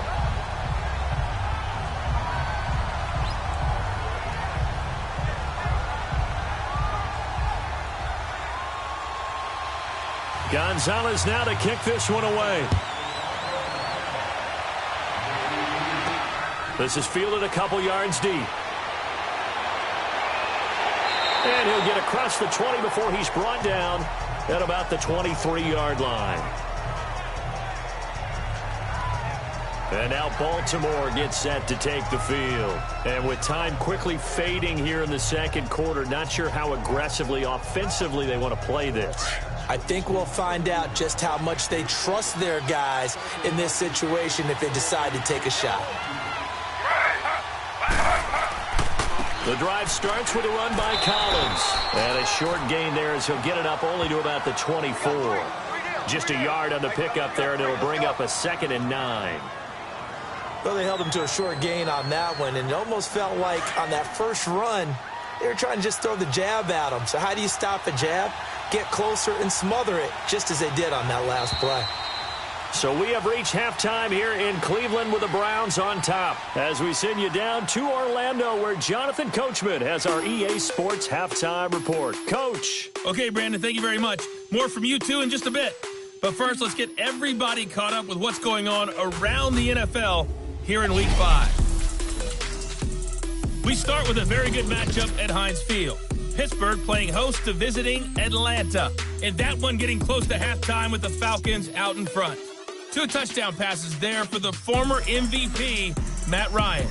Gonzalez now to kick this one away. This is fielded a couple yards deep. And he'll get across the 20 before he's brought down at about the 23-yard line. And now Baltimore gets set to take the field. And with time quickly fading here in the second quarter, not sure how aggressively, offensively they want to play this. I think we'll find out just how much they trust their guys in this situation if they decide to take a shot. The drive starts with a run by Collins. And a short gain there as he'll get it up only to about the 24. Just a yard on the pickup there, and it'll bring up a 2nd and 9. Well, they held him to a short gain on that one, and it almost felt like on that first run, they were trying to just throw the jab at him. So how do you stop a jab? Get closer and smother it, just as they did on that last play. So we have reached halftime here in Cleveland with the Browns on top, as we send you down to Orlando, where Jonathan Coachman has our EA Sports Halftime Report. Coach. Okay, Brandon, thank you very much. More from you two in just a bit. But first, let's get everybody caught up with what's going on around the NFL here in Week 5. We start with a very good matchup at Heinz Field. Pittsburgh playing host to visiting Atlanta. And that one getting close to halftime with the Falcons out in front. 2 touchdown passes there for the former MVP, Matt Ryan.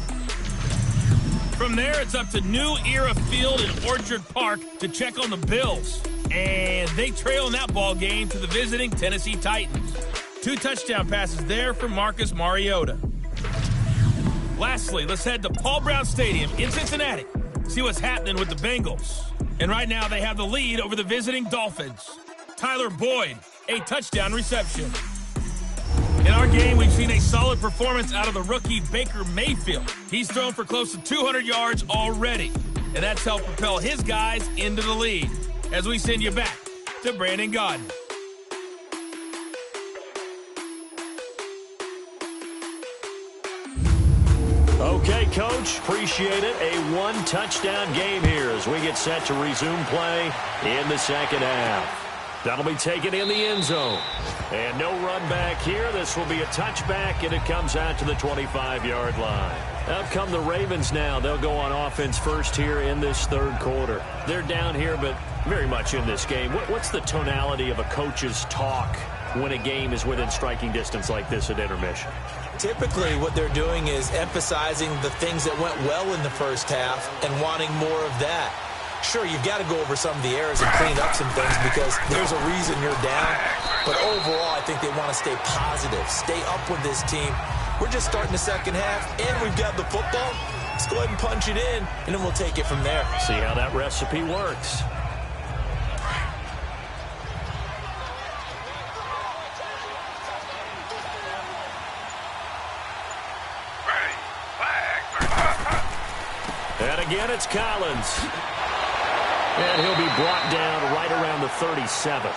From there, it's up to New Era Field in Orchard Park to check on the Bills. And they trail in that ball game to the visiting Tennessee Titans. 2 touchdown passes there for Marcus Mariota. Lastly, let's head to Paul Brown Stadium in Cincinnati. See what's happening with the Bengals. And right now, they have the lead over the visiting Dolphins. Tyler Boyd, a touchdown reception. In our game, we've seen a solid performance out of the rookie Baker Mayfield. He's thrown for close to 200 yards already, and that's helped propel his guys into the lead. As we send you back to Brandon Gaudin. Okay, Coach, appreciate it. A 1-touchdown game here as we get set to resume play in the second half. That'll be taken in the end zone. And no run back here. This will be a touchback, and it comes out to the 25-yard line. Out come the Ravens now. They'll go on offense first here in this third quarter. They're down here, but very much in this game. What's the tonality of a coach's talk when a game is within striking distance like this at intermission? Typically, what they're doing is emphasizing the things that went well in the first half and wanting more of that. Sure, you've got to go over some of the errors and clean up some things because there's a reason you're down. But overall, I think they want to stay positive, stay up with this team. We're just starting the second half, and we've got the football. Let's go ahead and punch it in, and then we'll take it from there. See how that recipe works. And again, it's Collins. And he'll be brought down right around the 37.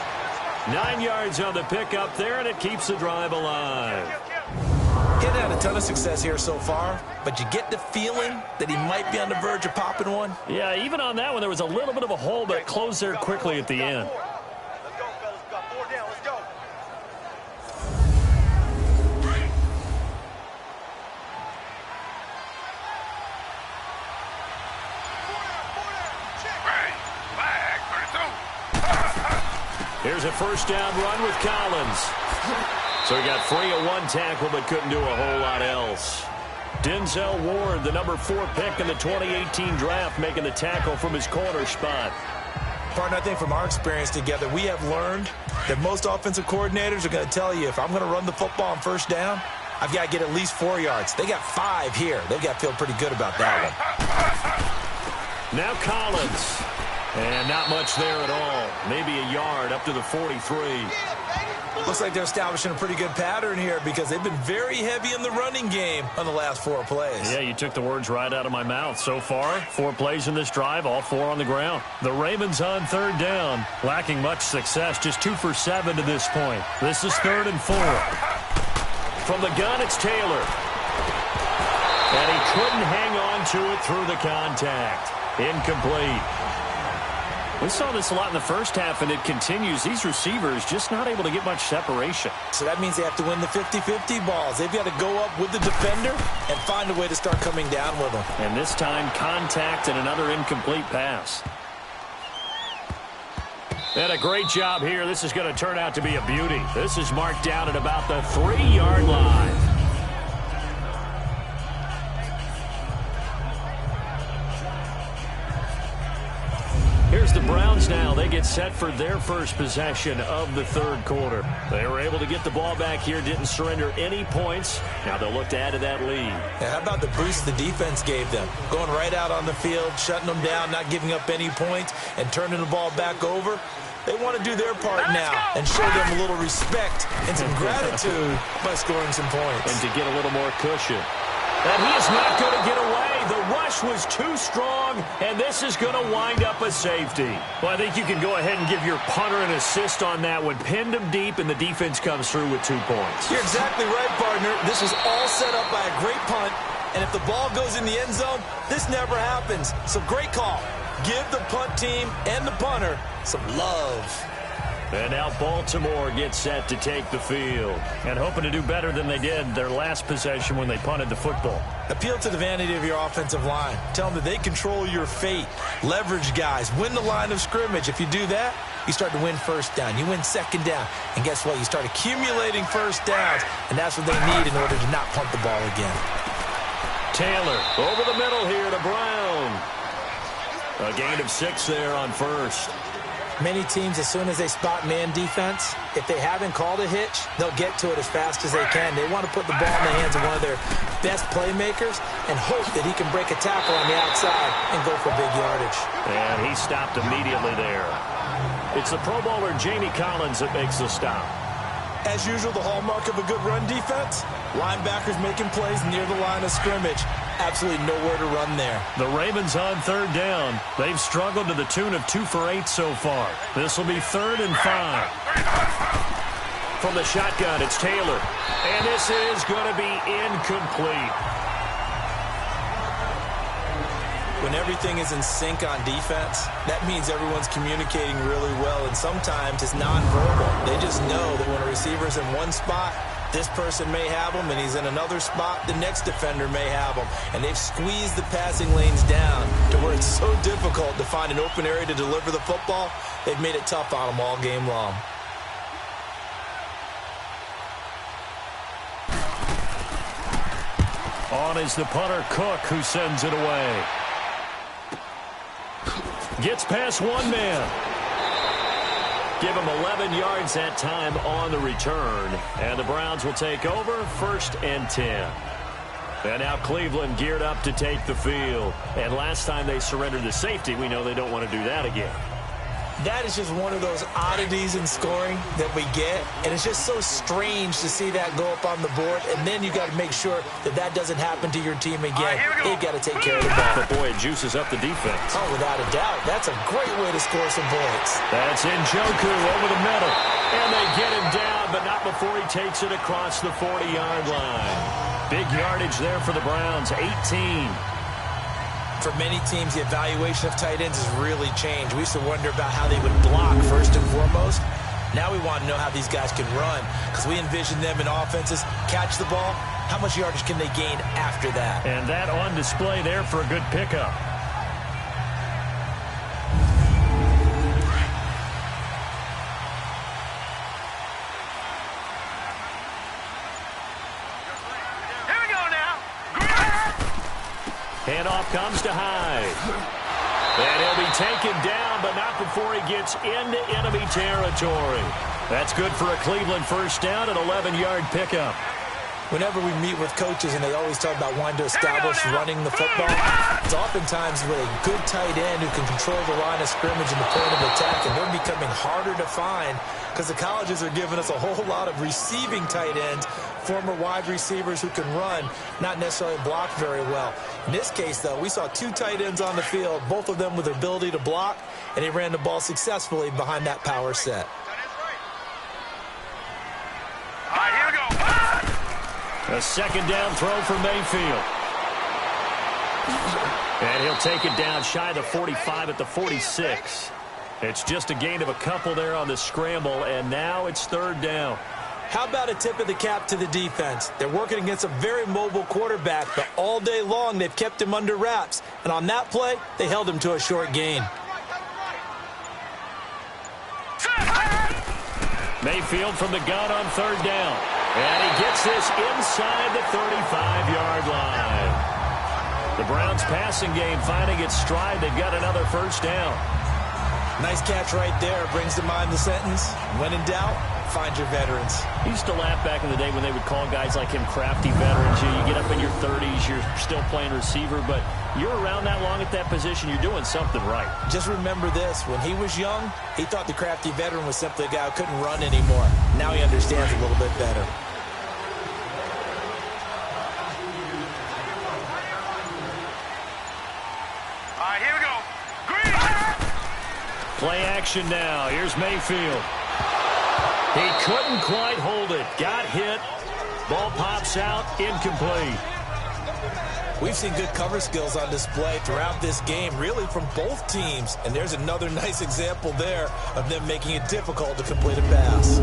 9 yards on the pickup there, and it keeps the drive alive. He hasn't had a ton of success here so far, but you get the feeling that he might be on the verge of popping one. Yeah, even on that one, there was a little bit of a hole, but it closed there quickly at the end. Let's go, fellas. We've got 4 down. Let's go. Here's a first down run with Collins. So he got free of 1 tackle, but couldn't do a whole lot else. Denzel Ward, the number 4 pick in the 2018 draft, making the tackle from his corner spot. Partner, I think from our experience together, we have learned that most offensive coordinators are going to tell you, if I'm going to run the football on first down, I've got to get at least 4 yards. They got 5 here. They've got to feel pretty good about that one. Now Collins. And not much there at all. Maybe a yard up to the 43. Looks like they're establishing a pretty good pattern here because they've been very heavy in the running game on the last 4 plays. Yeah, you took the words right out of my mouth. So far, 4 plays in this drive, all 4 on the ground. The Ravens on 3rd down, lacking much success, just 2 for 7 to this point. This is 3rd and 4. From the gun, it's Taylor. And he couldn't hang on to it through the contact. Incomplete. We saw this a lot in the first half, and it continues. These receivers just not able to get much separation. So that means they have to win the 50-50 balls. They've got to go up with the defender and find a way to start coming down with them. And this time, contact and another incomplete pass. And a great job here. This is going to turn out to be a beauty. This is marked down at about the 3-yard line. Here's the Browns now. They get set for their first possession of the 3rd quarter. They were able to get the ball back here, didn't surrender any points. Now they'll look to add to that lead. Yeah, how about the boost the defense gave them? Going right out on the field, shutting them down, not giving up any points, and turning the ball back over. They want to do their part now and show them a little respect and some gratitude by scoring some points. And to get a little more cushion. And he is not going to get away. The rush was too strong, and this is going to wind up a safety. Well, I think you can go ahead and give your punter an assist on that one. Pinned him deep, and the defense comes through with 2 points. You're exactly right, partner. This was all set up by a great punt, and if the ball goes in the end zone, this never happens. So great call. Give the punt team and the punter some love. And now Baltimore gets set to take the field. And hoping to do better than they did their last possession when they punted the football. Appeal to the vanity of your offensive line. Tell them that they control your fate. Leverage guys. Win the line of scrimmage. If you do that, you start to win 1st down. You win 2nd down. And guess what? You start accumulating 1st downs. And that's what they need in order to not punt the ball again. Taylor over the middle here to Brown. A gain of 6 there on 1st. Many teams, as soon as they spot man defense, if they haven't called a hitch, they'll get to it as fast as they can. They want to put the ball in the hands of one of their best playmakers and hope that he can break a tackle on the outside and go for big yardage. And he stopped immediately there. It's the Pro Bowler Jamie Collins that makes the stop. As usual, the hallmark of a good run defense, linebackers making plays near the line of scrimmage. Absolutely nowhere to run there. The Ravens on 3rd down. They've struggled to the tune of 2 for 8 so far. This will be 3rd and 5. From the shotgun, it's Taylor. And this is going to be incomplete. When everything is in sync on defense, that means everyone's communicating really well, and sometimes it's nonverbal. They just know that when a receiver's in one spot, this person may have him, and he's in another spot, the next defender may have him. And they've squeezed the passing lanes down to where it's so difficult to find an open area to deliver the football. They've made it tough on them all game long. On is the punter, Cook, who sends it away. Gets past one man. Give him 11 yards that time on the return. And the Browns will take over 1st and 10. And now Cleveland geared up to take the field. And last time they surrendered the safety, we know they don't want to do that again. That is just one of those oddities in scoring that we get. And it's just so strange to see that go up on the board. And then you got to make sure that that doesn't happen to your team again. They've got to take care of the ball. But boy, it juices up the defense. Oh, without a doubt. That's a great way to score some points. That's Njoku over the middle. And they get him down, but not before he takes it across the 40-yard line. Big yardage there for the Browns, 18. For many teams, the evaluation of tight ends has really changed. We used to wonder about how they would block first and foremost. Now we want to know how these guys can run, because we envision them in offenses catch the ball. How much yardage can they gain after that? And that on display there for a good pickup. Handoff comes to Hyde. And he'll be taken down, but not before he gets into enemy territory. That's good for a Cleveland 1st down, an 11-yard pickup. whenever we meet with coaches and they always talk about wanting to establish running the football, it's oftentimes with a good tight end who can control the line of scrimmage and the point of attack, and they're becoming harder to find because the colleges are giving us a whole lot of receiving tight ends, former wide receivers who can run, not necessarily block very well. In this case, though, we saw 2 tight ends on the field, both of them with the ability to block, and he ran the ball successfully behind that power set. All right, here we go. A second down throw for Mayfield. And he'll take it down shy of the 45 at the 46. It's just a gain of a couple there on the scramble, and now it's third down. How about a tip of the cap to the defense? They're working against a very mobile quarterback, but all day long they've kept him under wraps. And on that play, they held him to a short gain. Mayfield from the gun on third down. And he gets this inside the 35-yard line. The Browns passing game finding its stride. They've got another first down. Nice catch right there. Brings to mind the sentence, when in doubt, find your veterans. He used to laugh back in the day when they would call guys like him crafty veterans. You get up in your 30s, you're still playing receiver, but you're around that long at that position, you're doing something right. Just remember this. When he was young, he thought the crafty veteran was simply a guy who couldn't run anymore. Now he understands a little bit better. All right, here we go. Green. Play action now. Here's Mayfield. He couldn't quite hold it. Got hit. Ball pops out. Incomplete. We've seen good cover skills on display throughout this game, really from both teams. And there's another nice example there of them making it difficult to complete a pass.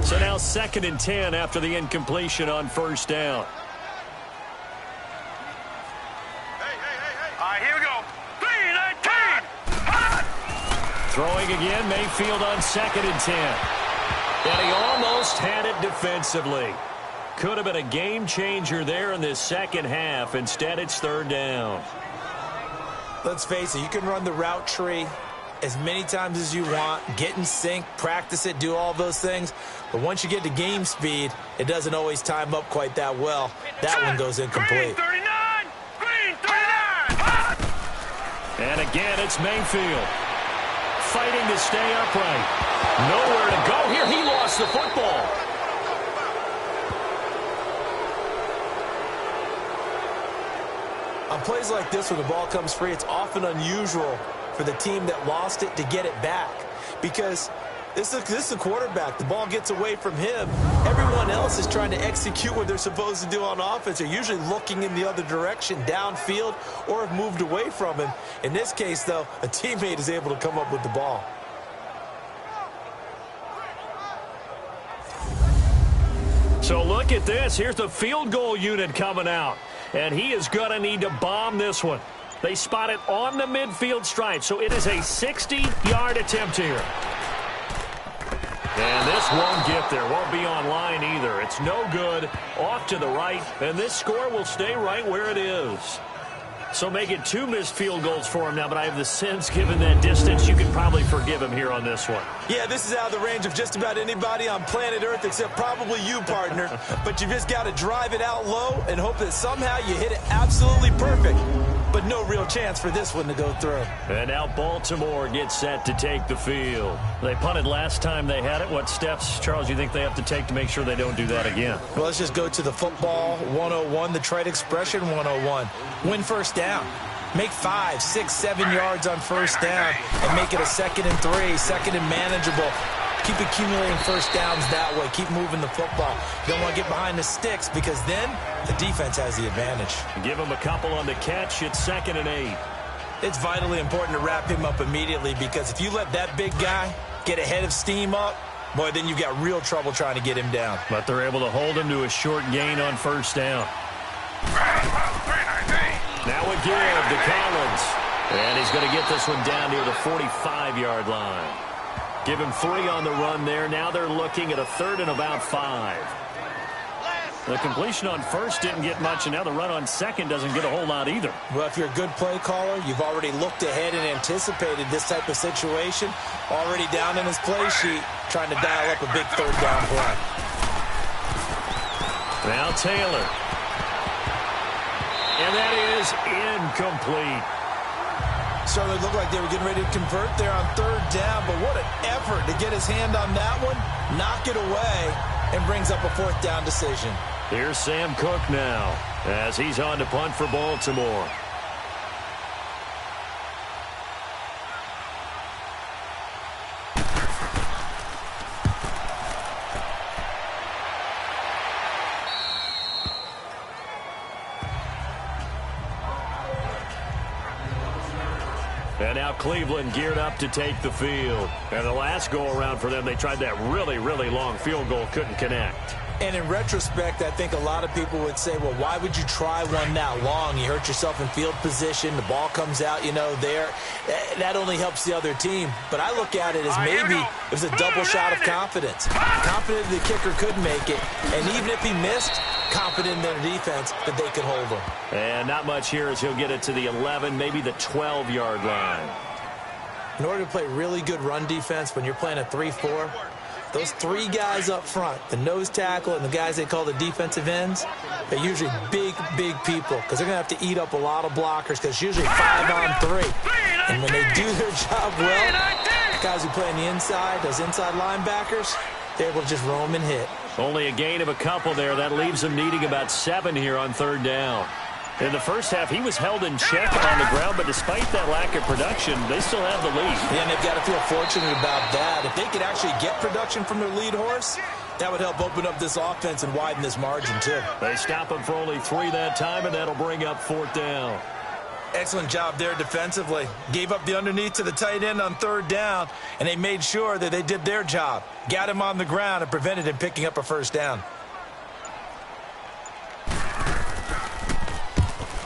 So now 2nd and 10 after the incompletion on first down. All right, here we go. 3-19. Throwing again, Mayfield on 2nd and 10. And he almost had it defensively. Could have been a game changer there in this second half. Instead, it's third down. Let's face it, you can run the route tree as many times as you want, get in sync, practice it, do all those things. But once you get to game speed, it doesn't always time up quite that well. That one goes incomplete. Green 39. Green 39. And again, it's Mayfield. Fighting to stay upright. Nowhere to go here. He lost the football. On plays like this where the ball comes free, it's often unusual for the team that lost it to get it back. Because this is the quarterback. The ball gets away from him. Everyone else is trying to execute what they're supposed to do on offense. They're usually looking in the other direction, downfield, or have moved away from him. In this case, though, a teammate is able to come up with the ball. So look at this. Here's the field goal unit coming out. And he is going to need to bomb this one. They spot it on the midfield stripe, so it is a 60-yard attempt here. And this won't get there. Won't be on line either. It's no good. Off to the right, and this score will stay right where it is. So make it 2 missed field goals for him now, but I have the sense, given that distance, you can probably forgive him here on this one. Yeah, this is out of the range of just about anybody on planet Earth except probably you, partner. But you just got to drive it out low and hope that somehow you hit it absolutely perfect. But no real chance for this one to go through. And now Baltimore gets set to take the field. They punted last time they had it. What steps, Charles, you think they have to take to make sure they don't do that again? Well, let's just go to the football 101, the trite expression 101. Win first down. Make 5, 6, 7 yards on first down and make it a 2nd and 3, 2nd and manageable. Keep accumulating first downs that way. Keep moving the football. You don't want to get behind the sticks because then the defense has the advantage. Give him a couple on the catch. It's 2nd and 8. It's vitally important to wrap him up immediately because if you let that big guy get ahead of steam up, boy, then you've got real trouble trying to get him down. But they're able to hold him to a short gain on first down. Now a give to Collins. And he's going to get this one down near the 45-yard line. Give him 3 on the run there. Now they're looking at a 3rd and about 5. The completion on first didn't get much, and now the run on second doesn't get a whole lot either. Well, if you're a good play caller, you've already looked ahead and anticipated this type of situation. Already down in his play sheet, trying to dial up a big third down play. Now Taylor. And that is incomplete. Certainly looked like they were getting ready to convert there on third down, but what an effort to get his hand on that one, knock it away, and brings up a fourth down decision. Here's Sam Cook now as he's on to punt for Baltimore. And now Cleveland geared up to take the field. And the last go-around for them, they tried that really, really long field goal, couldn't connect. And in retrospect, I think a lot of people would say, well, why would you try one that long? You hurt yourself in field position. The ball comes out, there. That only helps the other team. But I look at it as maybe it was a double shot of confidence. Confident the kicker could make it. And even if he missed, confident in their defense that they could hold him. And not much here as he'll get it to the 11, maybe the 12-yard line. In order to play really good run defense when you're playing a 3-4, those three guys up front, the nose tackle and the guys they call the defensive ends, they're usually big, big people because they're going to have to eat up a lot of blockers because it's usually 5-on-3. And when they do their job well, the guys who play on the inside, those inside linebackers, they're able to just roam and hit. Only a gain of a couple there. That leaves them needing about 7 here on third down. In the first half, he was held in check on the ground, but despite that lack of production, they still have the lead. Yeah, and they've got to feel fortunate about that. If they could actually get production from their lead horse, that would help open up this offense and widen this margin, too. They stop him for only 3 that time, and that'll bring up fourth down. Excellent job there defensively. Gave up the underneath to the tight end on third down, and they made sure that they did their job. Got him on the ground and prevented him picking up a first down.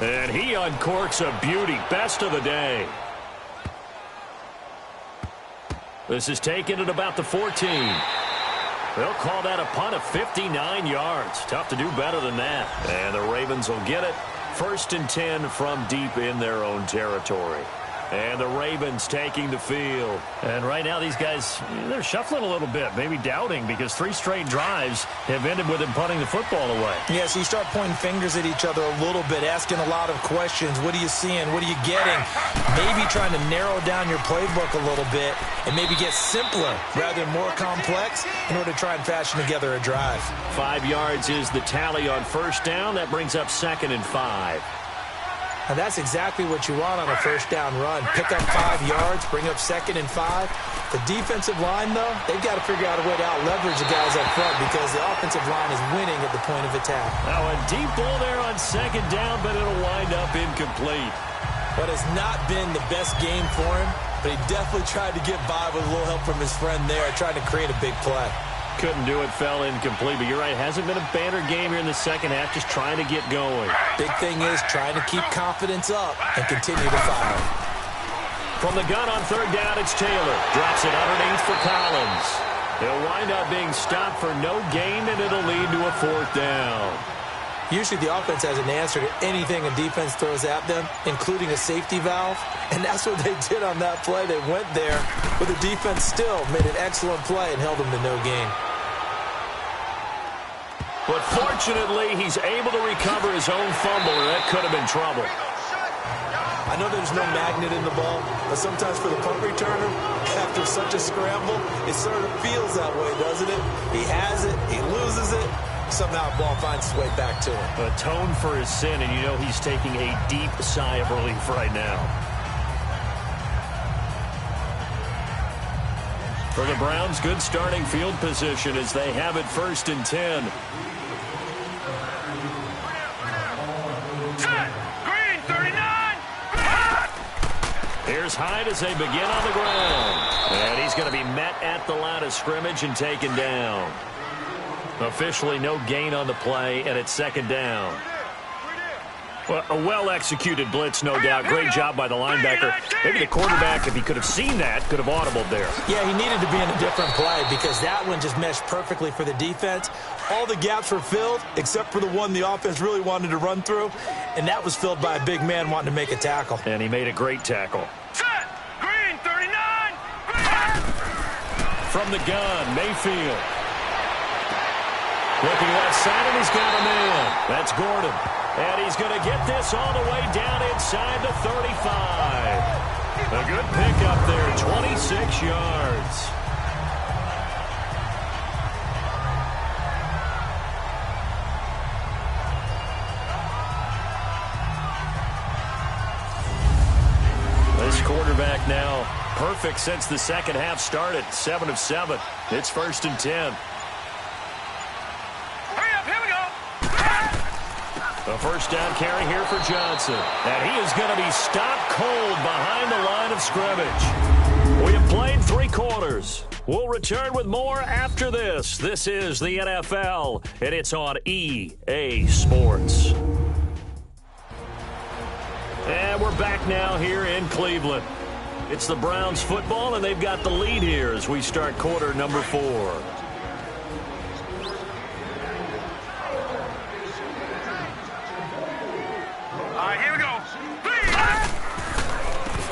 And he uncorks a beauty. Best of the day. This is taken at about the 14. They'll call that a punt of 59 yards. Tough to do better than that. And the Ravens will get it. 1st and 10 from deep in their own territory. And the Ravens taking the field. And right now these guys, they're shuffling a little bit, maybe doubting, because 3 straight drives have ended with them punting the football away. Yeah, so you start pointing fingers at each other a little bit, asking a lot of questions. What are you seeing? What are you getting? Maybe trying to narrow down your playbook a little bit and maybe get simpler rather than more complex in order to try and fashion together a drive. 5 yards is the tally on first down. That brings up 2nd and 5. And that's exactly what you want on a first down run. Pick up 5 yards, bring up 2nd and 5. The defensive line, though, they've got to figure out a way to out-leverage the guys up front because the offensive line is winning at the point of attack. Now a deep ball there on 2nd down, but it'll wind up incomplete. But it's not been the best game for him, but he definitely tried to get by with a little help from his friend there, trying to create a big play. Couldn't do it, fell incomplete, but you're right, hasn't been a banner game here in the second half, just trying to get going. Big thing is trying to keep confidence up and continue to fire. From the gun on third down, it's Taylor. Drops it underneath for Collins. He'll wind up being stopped for no gain, and it'll lead to a fourth down. Usually the offense has an answer to anything a defense throws at them, including a safety valve, and that's what they did on that play. They went there, but the defense still made an excellent play and held them to no gain. But fortunately, he's able to recover his own fumble, or that could have been trouble. I know there's no magnet in the ball, but sometimes for the punt returner, after such a scramble, it sort of feels that way, doesn't it? He has it, he loses it, somehow the ball finds its way back to him. Atone for his sin, and you know he's taking a deep sigh of relief right now. For the Browns, good starting field position as they have it 1st and 10. Green, 39! Here's Hyde as they begin on the ground. And he's going to be met at the line of scrimmage and taken down. Officially no gain on the play, and it's 2nd down. Well, a well-executed blitz, no doubt. Great job by the linebacker. Maybe the quarterback, if he could have seen that, could have audibled there. Yeah, he needed to be in a different play because that one just meshed perfectly for the defense. All the gaps were filled except for the one the offense really wanted to run through, and that was filled by a big man wanting to make a tackle. And he made a great tackle. Set. Green 39. From the gun, Mayfield. Looking left side, and he's got a man. That's Gordon. And he's going to get this all the way down inside the 35. A good pickup there, 26 yards. This quarterback now perfect since the second half started. 7 of 7. It's 1st and 10. A first down carry here for Johnson. And he is going to be stopped cold behind the line of scrimmage. We have played 3 quarters. We'll return with more after this. This is the NFL, and it's on EA Sports. And we're back now here in Cleveland. It's the Browns football, and they've got the lead here as we start quarter number 4. Here we go.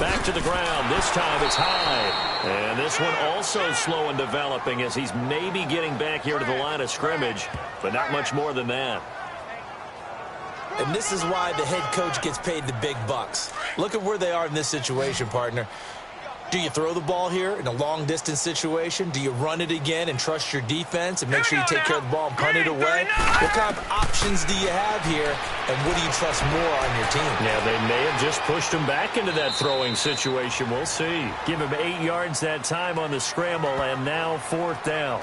Back to the ground. This time it's high. And this one also slow in developing as he's maybe getting back here to the line of scrimmage, but not much more than that. And this is why the head coach gets paid the big bucks. Look at where they are in this situation, partner. Do you throw the ball here in a long-distance situation? Do you run it again and trust your defense and make sure you take care of the ball and punt it away? What kind of options do you have here, and what do you trust more on your team? Yeah, they may have just pushed him back into that throwing situation. We'll see. Give him 8 yards that time on the scramble, and now 4th down.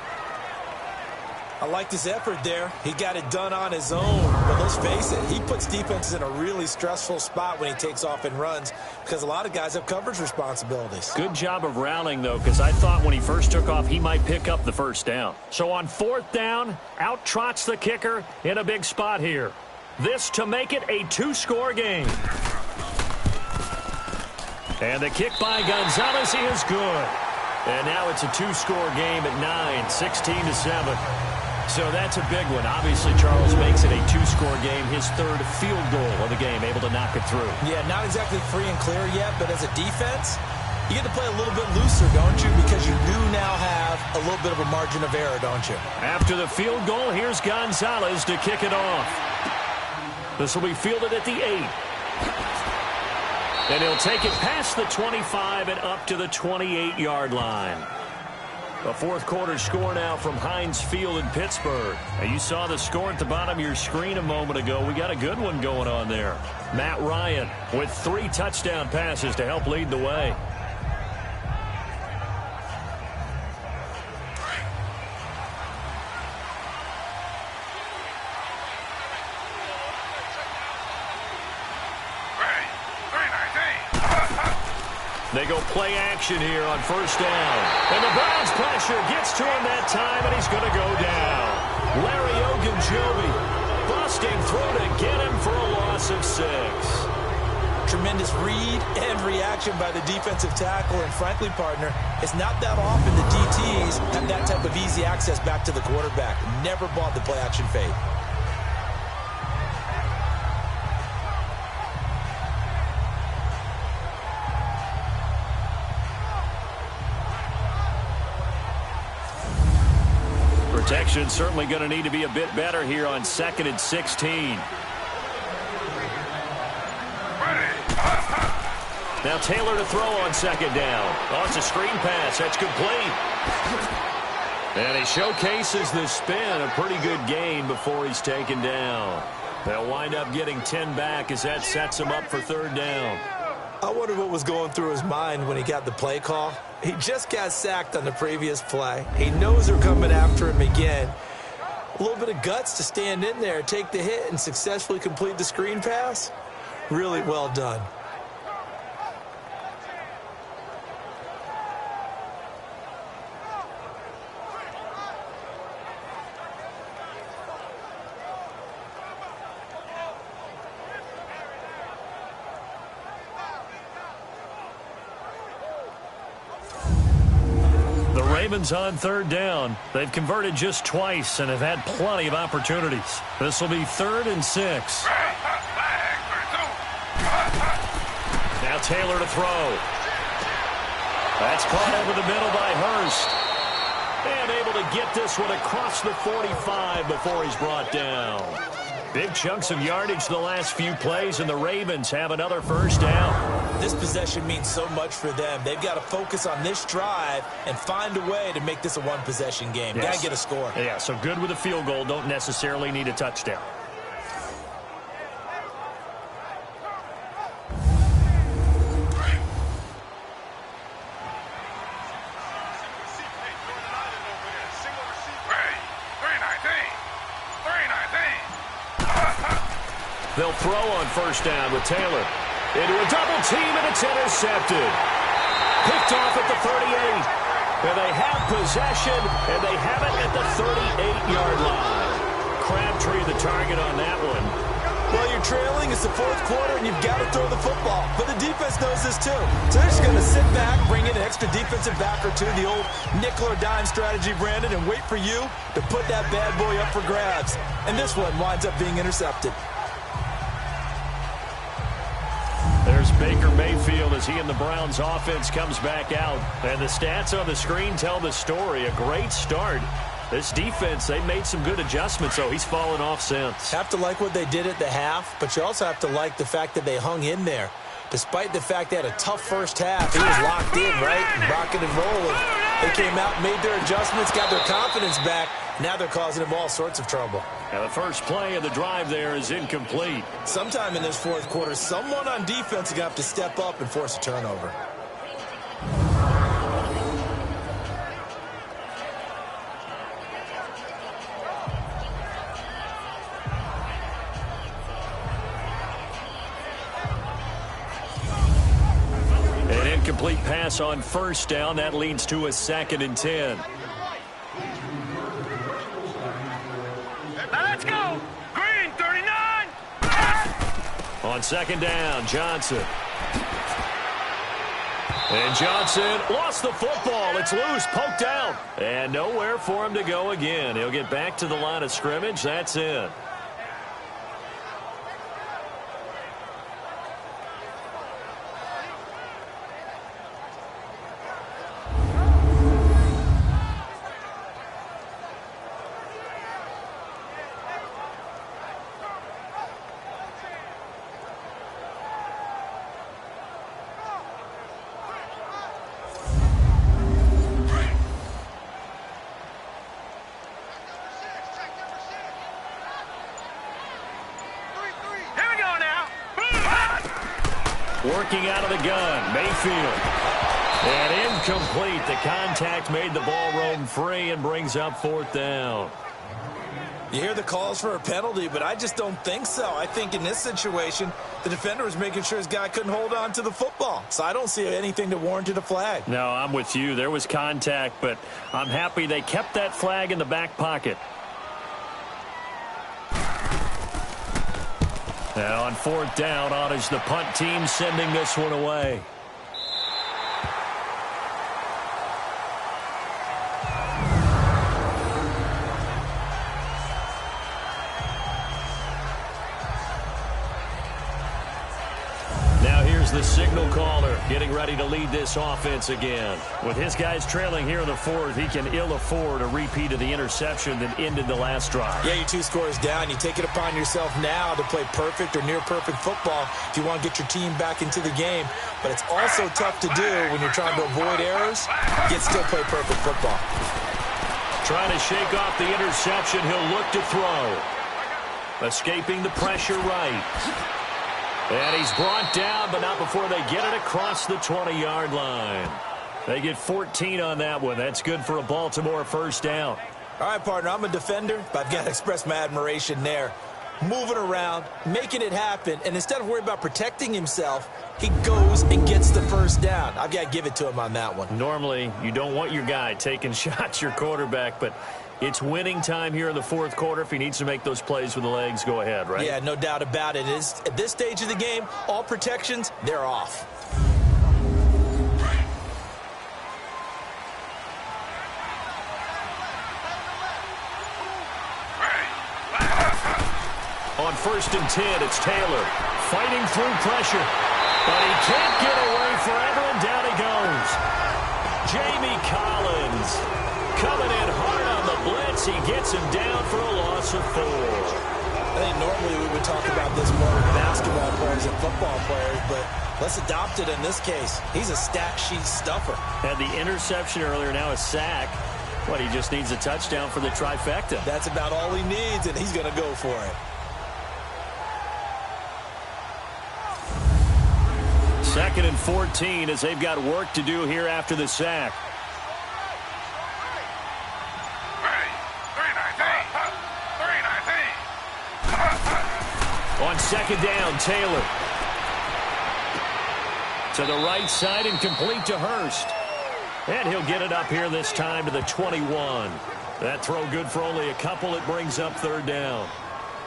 I like this effort there. He got it done on his own. But let's face it, he puts defenses in a really stressful spot when he takes off and runs because a lot of guys have coverage responsibilities. Good job of rallying, though, because I thought when he first took off, he might pick up the first down. So on 4th down, out trots the kicker in a big spot here. This to make it a 2-score game. And the kick by Gonzalez is good. And now it's a 2-score game at 9, 16-7. So that's a big one. Obviously, Charles makes it a 2-score game, his 3rd field goal of the game, able to knock it through. Yeah, not exactly free and clear yet, but as a defense, you get to play a little bit looser, don't you? Because you do now have a little bit of a margin of error, don't you? After the field goal, here's Gonzalez to kick it off. This will be fielded at the 8. And he'll take it past the 25 and up to the 28-yard line. A 4th quarter score now from Heinz Field in Pittsburgh. Now you saw the score at the bottom of your screen a moment ago. We got a good one going on there. Matt Ryan with 3 touchdown passes to help lead the way. They go play action here on 1st down. And the Browns pressure gets to him that time, and he's going to go down. Larry Ogunjobi busting through to get him for a loss of 6. Tremendous read and reaction by the defensive tackle. And frankly, partner, it's not that often the DTs have that type of easy access back to the quarterback. Never bought the play action fade. Protection certainly going to need to be a bit better here on 2nd and 16. Now Taylor to throw on 2nd down. Oh, it's a screen pass. That's complete. And he showcases the spin. A pretty good gain before he's taken down. They'll wind up getting 10 back as that sets him up for 3rd down. I wonder what was going through his mind when he got the play call. He just got sacked on the previous play. He knows they're coming after him again. A little bit of guts to stand in there, take the hit, and successfully complete the screen pass. Really well done. Ravens on third down. They've converted just twice and have had plenty of opportunities. This will be 3rd and 6. Now Taylor to throw. That's caught over the middle by Hurst. And able to get this one across the 45 before he's brought down. Big chunks of yardage the last few plays, and the Ravens have another first down. This possession means so much for them. They've got to focus on this drive and find a way to make this a one-possession game. Yes. Got to get a score. Yeah, so good with a field goal. Don't necessarily need a touchdown. They'll throw on first down with Taylor. Into a double team, and it's intercepted. Picked off at the 38. And they have possession, and they have it at the 38-yard line. Crabtree the target on that one. Well, you're trailing. It's the 4th quarter, and you've got to throw the football. But the defense knows this, too. So they're just going to sit back, bring in an extra defensive back or two, the old nickel or dime strategy, Brandon, and wait for you to put that bad boy up for grabs. And this one winds up being intercepted. There's Baker Mayfield as he and the Browns offense comes back out. And the stats on the screen tell the story. A great start. This defense, they made some good adjustments, so he's fallen off since. Have to like what they did at the half, but you also have to like the fact that they hung in there. Despite the fact they had a tough first half, he was locked in, right? Rocking and rolling. They came out, made their adjustments, got their confidence back. Now they're causing him all sorts of trouble. And the first play of the drive there is incomplete. Sometime in this 4th quarter, someone on defense is going to have to step up and force a turnover. An incomplete pass on first down. That leads to a 2nd and 10. Let's go. Green, 39. On 2nd down, Johnson. And Johnson lost the football. It's loose, poked out. And nowhere for him to go again. He'll get back to the line of scrimmage. That's it. Working out of the gun, Mayfield. And incomplete. The contact made the ball roam free and brings up 4th down. You hear the calls for a penalty, but I just don't think so. I think in this situation, the defender was making sure his guy couldn't hold on to the football. So I don't see anything that warranted a flag. No, I'm with you. There was contact, but I'm happy they kept that flag in the back pocket. Now on 4th down, on is the punt team sending this one away. Now here's the signal caller getting ready to lead this offense again. With his guys trailing here in the 4th, he can ill afford a repeat of the interception that ended the last drive. Yeah, you're 2 scores down. You take it upon yourself now to play perfect or near perfect football if you want to get your team back into the game. But it's also tough to do when you're trying to avoid errors, yet still play perfect football. Trying to shake off the interception. He'll look to throw. Escaping the pressure right. And he's brought down, but not before they get it across the 20-yard line. They get 14 on that one. That's good for a Baltimore first down. All right, partner, I'm a defender, but I've got to express my admiration there. Moving around, making it happen, and instead of worrying about protecting himself, he goes and gets the first down. I've got to give it to him on that one. Normally, you don't want your guy taking shots, your quarterback, but it's winning time here in the 4th quarter. If he needs to make those plays with the legs, go ahead, right? Yeah, no doubt about it. At this stage of the game, all protections, they're off. On 1st and 10, it's Taylor fighting through pressure. But he can't get away forever, and down he goes. Jamie Collins coming in hard on the blitz. He gets him down for a loss of 4. I think normally we would talk about this more with basketball players and football players, but let's adopt it in this case. He's a stat sheet stuffer. Had the interception earlier, now a sack. But he just needs a touchdown for the trifecta. That's about all he needs, and he's going to go for it. Second and 14 as they've got work to do here after the sack. On second down, Taylor. To the right side and complete to Hurst. And he'll get it up here this time to the 21. That throw good for only a couple. It brings up 3rd down.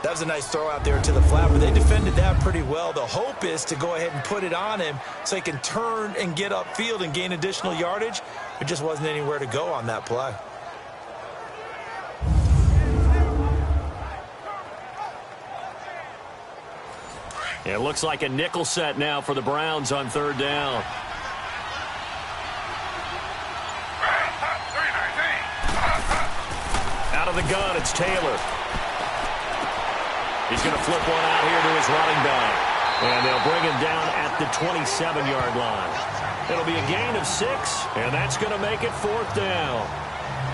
That was a nice throw out there to the flat, but they defended that pretty well. The hope is to go ahead and put it on him so he can turn and get upfield and gain additional yardage. There just wasn't anywhere to go on that play. It looks like a nickel set now for the Browns on 3rd down. Out of the gun, it's Taylor. He's going to flip one out here to his running back. And they'll bring him down at the 27-yard line. It'll be a gain of 6, and that's going to make it 4th down.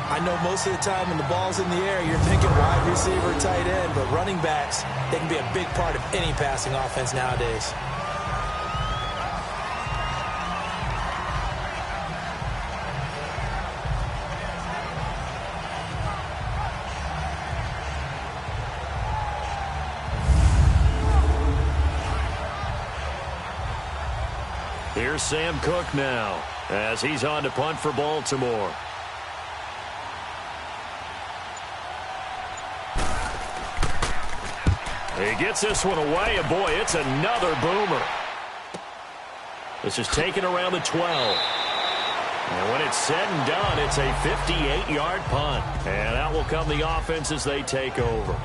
I know most of the time when the ball's in the air, you're thinking wide receiver, tight end, but running backs, they can be a big part of any passing offense nowadays. Here's Sam Cook now as he's on to punt for Baltimore. He gets this one away, and boy, it's another boomer. This is taken around the 12. And when it's said and done, it's a 58-yard punt. And out will come the offense as they take over.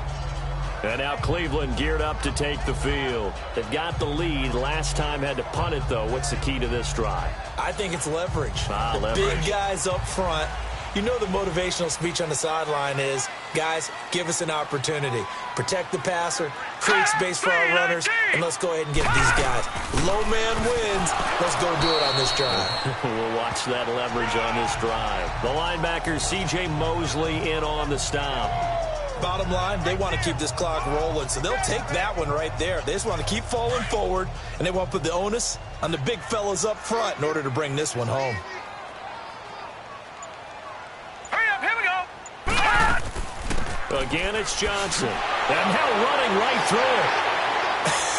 And now Cleveland geared up to take the field. They've got the lead. Last time had to punt it, though. What's the key to this drive? I think it's leverage. Leverage. Big guys up front. You know the motivational speech on the sideline is, guys, give us an opportunity. Protect the passer, create space for our runners, and let's go ahead and get these guys. Low man wins. Let's go do it on this drive. We'll watch that leverage on this drive. The linebacker, C.J. Mosley, in on the stop. Bottom line, they want to keep this clock rolling, so they'll take that one right there. They just want to keep falling forward, and they want to put the onus on the big fellas up front in order to bring this one home. Again, it's Johnson. And now running right through it.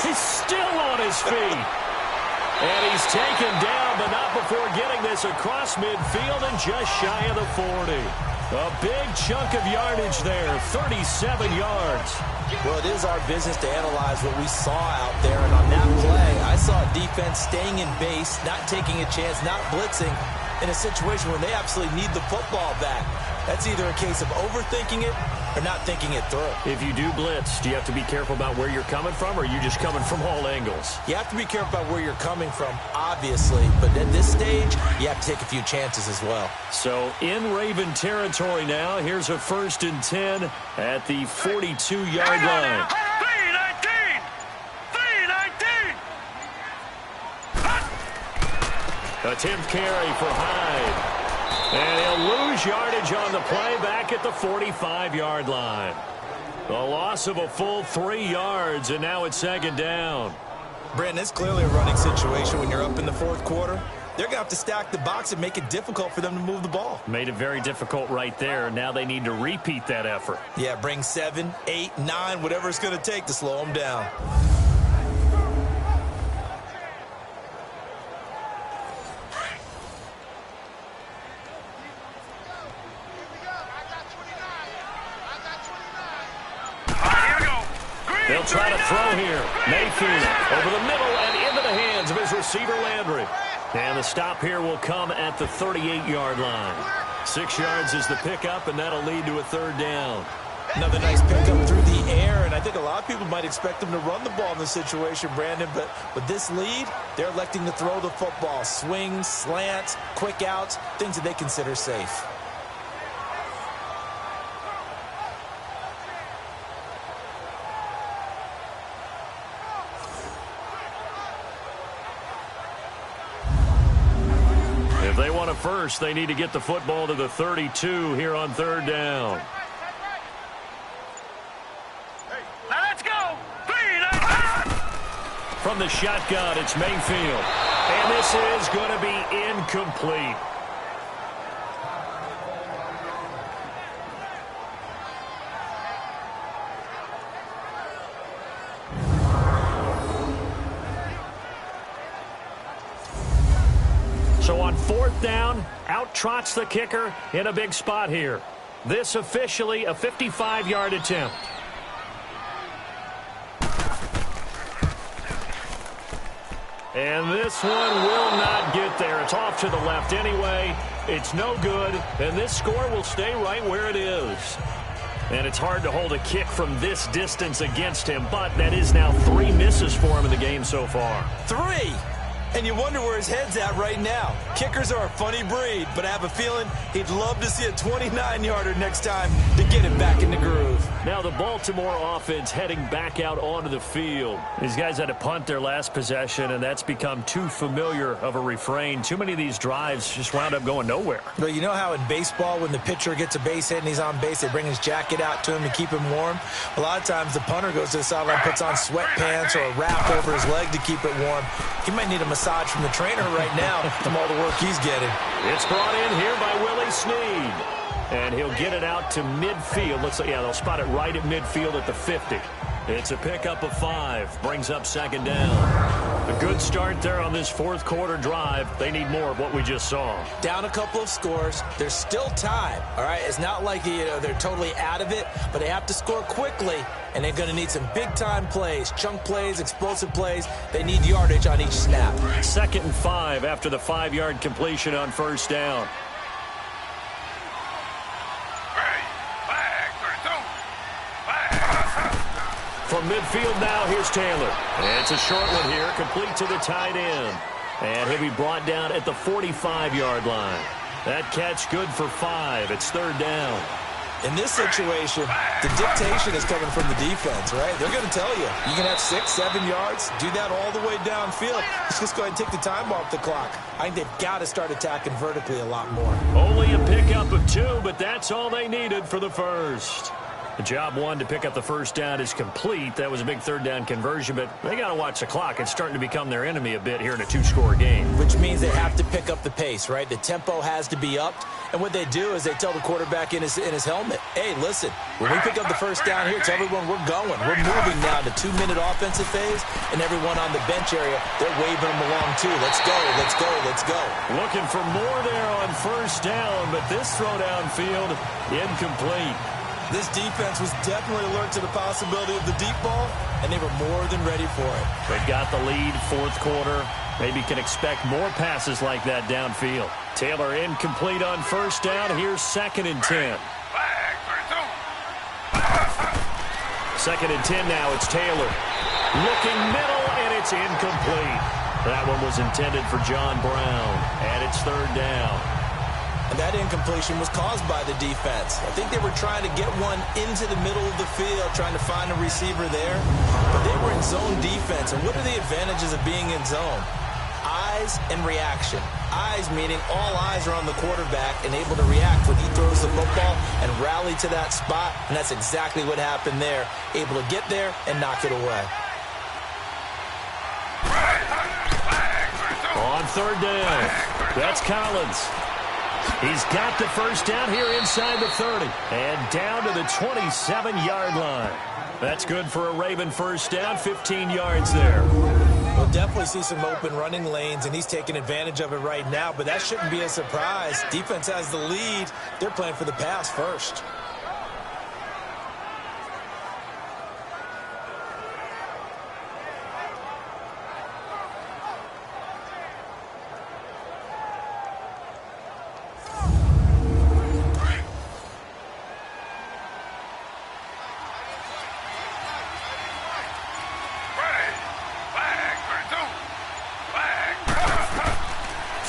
He's still on his feet. And he's taken down, but not before getting this across midfield and just shy of the 40. A big chunk of yardage there, 37 yards. Well, it is our business to analyze what we saw out there. And on that play, I saw a defense staying in base, not taking a chance, not blitzing in a situation where they absolutely need the football back. That's either a case of overthinking it or not thinking it through. If you do blitz, do you have to be careful about where you're coming from, or are you just coming from all angles? You have to be careful about where you're coming from, obviously. But at this stage, you have to take a few chances as well. So in Raven territory now, here's a 1st and 10 at the 42-yard line. 3-19! A 10th carry for Hyde. And he'll lose yardage on the play back at the 45-yard line. The loss of a full 3 yards, and now it's 2nd down. Brandon, it's clearly a running situation when you're up in the 4th quarter. They're going to have to stack the box and make it difficult for them to move the ball. Made it very difficult right there. Now they need to repeat that effort. Yeah, bring 7, 8, 9, whatever it's going to take to slow them down. They'll try to throw here. Mayfield over the middle and into the hands of his receiver, Landry. And the stop here will come at the 38-yard line. 6 yards is the pickup, and that'll lead to a 3rd down. Another nice pickup through the air, and I think a lot of people might expect them to run the ball in this situation, Brandon, but with this lead, they're electing to throw the football. Swings, slants, quick outs, things that they consider safe. If they want a first, they need to get the football to the 32 here on third down. Now let's go. 3, 9, 10. From the shotgun, it's Mayfield. And this is going to be incomplete. So on fourth down, out trots the kicker in a big spot here. This officially a 55-yard attempt. And this one will not get there. It's off to the left anyway. It's no good, and this score will stay right where it is. And it's hard to hold a kick from this distance against him, but that is now 3 misses for him in the game so far. 3! And you wonder where his head's at right now. Kickers are a funny breed, but I have a feeling he'd love to see a 29-yarder next time to get him back in the groove. Now the Baltimore offense heading back out onto the field. These guys had to punt their last possession, and that's become too familiar of a refrain. Too many of these drives just wound up going nowhere. Well, you know how in baseball, when the pitcher gets a base hit and he's on base, they bring his jacket out to him to keep him warm? A lot of times the punter goes to the sideline, puts on sweatpants or a wrap over his leg to keep it warm. He might need a massage from the trainer right now from all the work he's getting. It's brought in here by Willie Snead. And he'll get it out to midfield. Looks like, yeah, they'll spot it right at midfield at the 50. It's a pickup of 5. Brings up second down. A good start there on this fourth quarter drive. They need more of what we just saw. Down a couple of scores. There's still time, all right? It's not like they're totally out of it, but they have to score quickly, and they're going to need some big-time plays, chunk plays, explosive plays. They need yardage on each snap. 2nd and 5 after the 5-yard completion on first down. From midfield now, here's Taylor. And it's a short one here, complete to the tight end. And he'll be brought down at the 45-yard line. That catch good for 5. It's third down. In this situation, the dictation is coming from the defense, right? They're going to tell you, you can have 6, 7 yards, do that all the way downfield. Let's just go ahead and take the time off the clock. I think they've got to start attacking vertically a lot more. Only a pickup of 2, but that's all they needed for the first. The job one to pick up the first down is complete. That was a big third down conversion, but they got to watch the clock. It's starting to become their enemy a bit here in a 2-score game. Which means they have to pick up the pace, right? The tempo has to be upped. And what they do is they tell the quarterback in his helmet, hey, listen, when we pick up the first down here, tell everyone we're going. We're moving now to 2-minute offensive phase, and everyone on the bench area, they're waving them along too. Let's go, let's go, let's go. Looking for more there on first down, but this throw downfield incomplete. This defense was definitely alert to the possibility of the deep ball, and they were more than ready for it. They've got the lead, fourth quarter. Maybe can expect more passes like that downfield. Taylor incomplete on first down. Here's 2nd and 10. 2nd and 10 now. It's Taylor. Looking middle, and it's incomplete. That one was intended for John Brown, and it's third down. And that incompletion was caused by the defense. I think they were trying to get one into the middle of the field, trying to find a receiver there. But they were in zone defense. And what are the advantages of being in zone? Eyes and reaction. Eyes meaning all eyes are on the quarterback and able to react when he throws the football and rally to that spot. And that's exactly what happened there. Able to get there and knock it away. On third down, that's Collins. He's got the first down here inside the 30 and down to the 27-yard line. That's good for a Raven first down, 15 yards there. We'll definitely see some open running lanes, and he's taking advantage of it right now, but that shouldn't be a surprise. Defense has the lead. They're playing for the pass first.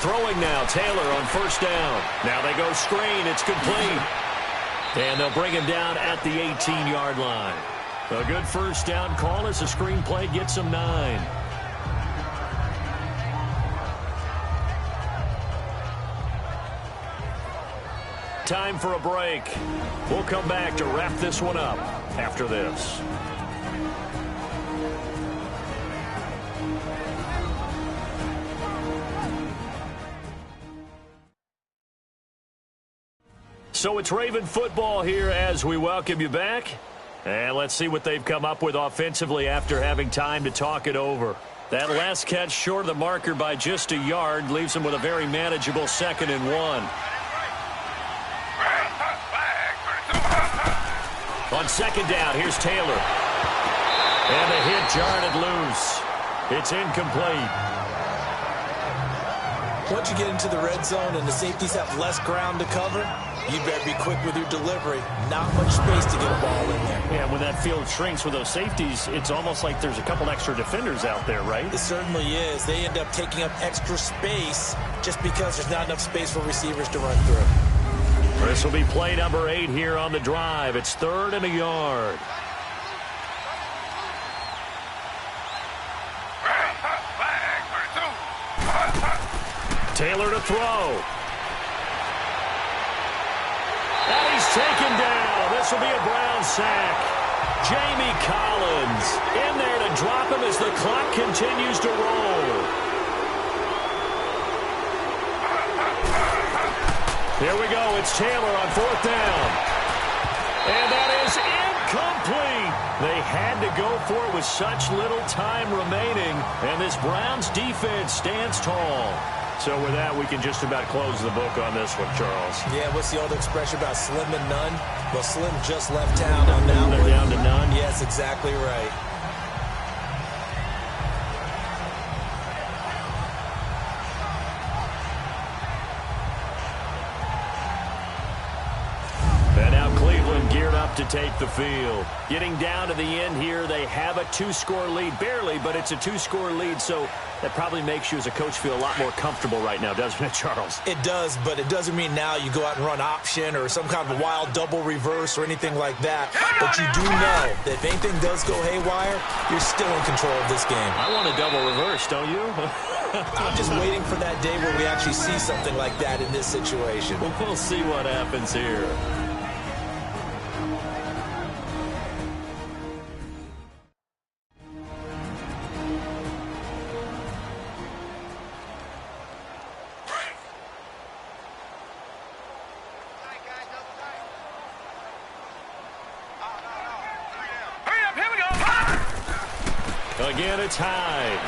Throwing now, Taylor on first down. Now they go screen. It's complete. And they'll bring him down at the 18-yard line. A good first down call as the screen play gets him 9. Time for a break. We'll come back to wrap this one up after this. So it's Raven football here as we welcome you back. And let's see what they've come up with offensively after having time to talk it over. That last catch short of the marker by just a yard leaves them with a very manageable 2nd and 1. On second down, here's Taylor. And the hit jarred loose. It's incomplete. Once you get into the red zone and the safeties have less ground to cover, you better be quick with your delivery. Not much space to get a ball in there. Yeah, when that field shrinks with those safeties, it's almost like there's a couple extra defenders out there, right? It certainly is. They end up taking up extra space just because there's not enough space for receivers to run through. This will be play number 8 here on the drive. It's 3rd and a yard. Taylor to throw. And he's taken down. This will be a Brown sack. Jamie Collins in there to drop him as the clock continues to roll. Here we go. It's Taylor on 4th down. And that is incomplete. They had to go for it with such little time remaining. And this Browns defense stands tall. So with that, we can just about close the book on this one, Charles. Yeah, what's the old expression about slim and none? Well, Slim just left town on that one. They're down to none? Yes, exactly right. And now Cleveland geared up to take the field. Getting down to the end here, they have a 2-score lead. Barely, but it's a 2-score lead, so that probably makes you as a coach feel a lot more comfortable right now, doesn't it, Charles? It does, but it doesn't mean now you go out and run option or some kind of a wild double reverse or anything like that. But you do know that if anything does go haywire, you're still in control of this game. I want a double reverse, don't you? I'm just waiting for that day where we actually see something like that in this situation. We'll see what happens here. Again, it's Hyde.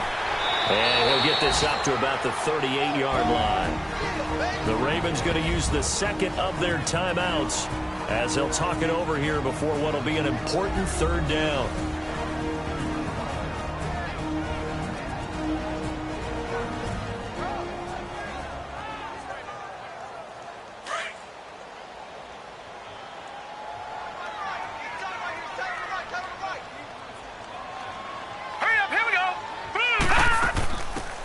And he'll get this up to about the 38-yard line. The Ravens going to use the 2nd of their timeouts as they'll talk it over here before what will be an important 3rd down.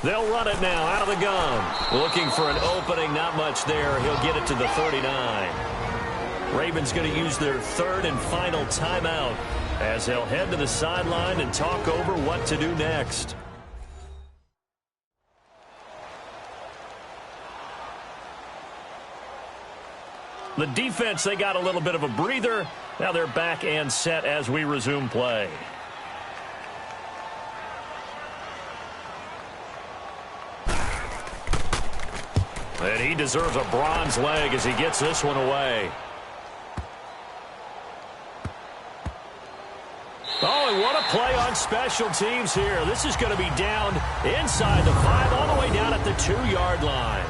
They'll run it now out of the gun. Looking for an opening, not much there. He'll get it to the 39. Ravens going to use their 3rd and final timeout as they'll head to the sideline and talk over what to do next. The defense, they got a little bit of a breather. Now they're back and set as we resume play. And he deserves a bronze leg as he gets this one away. Oh, and what a play on special teams here. This is going to be down inside the 5, all the way down at the 2-yard line.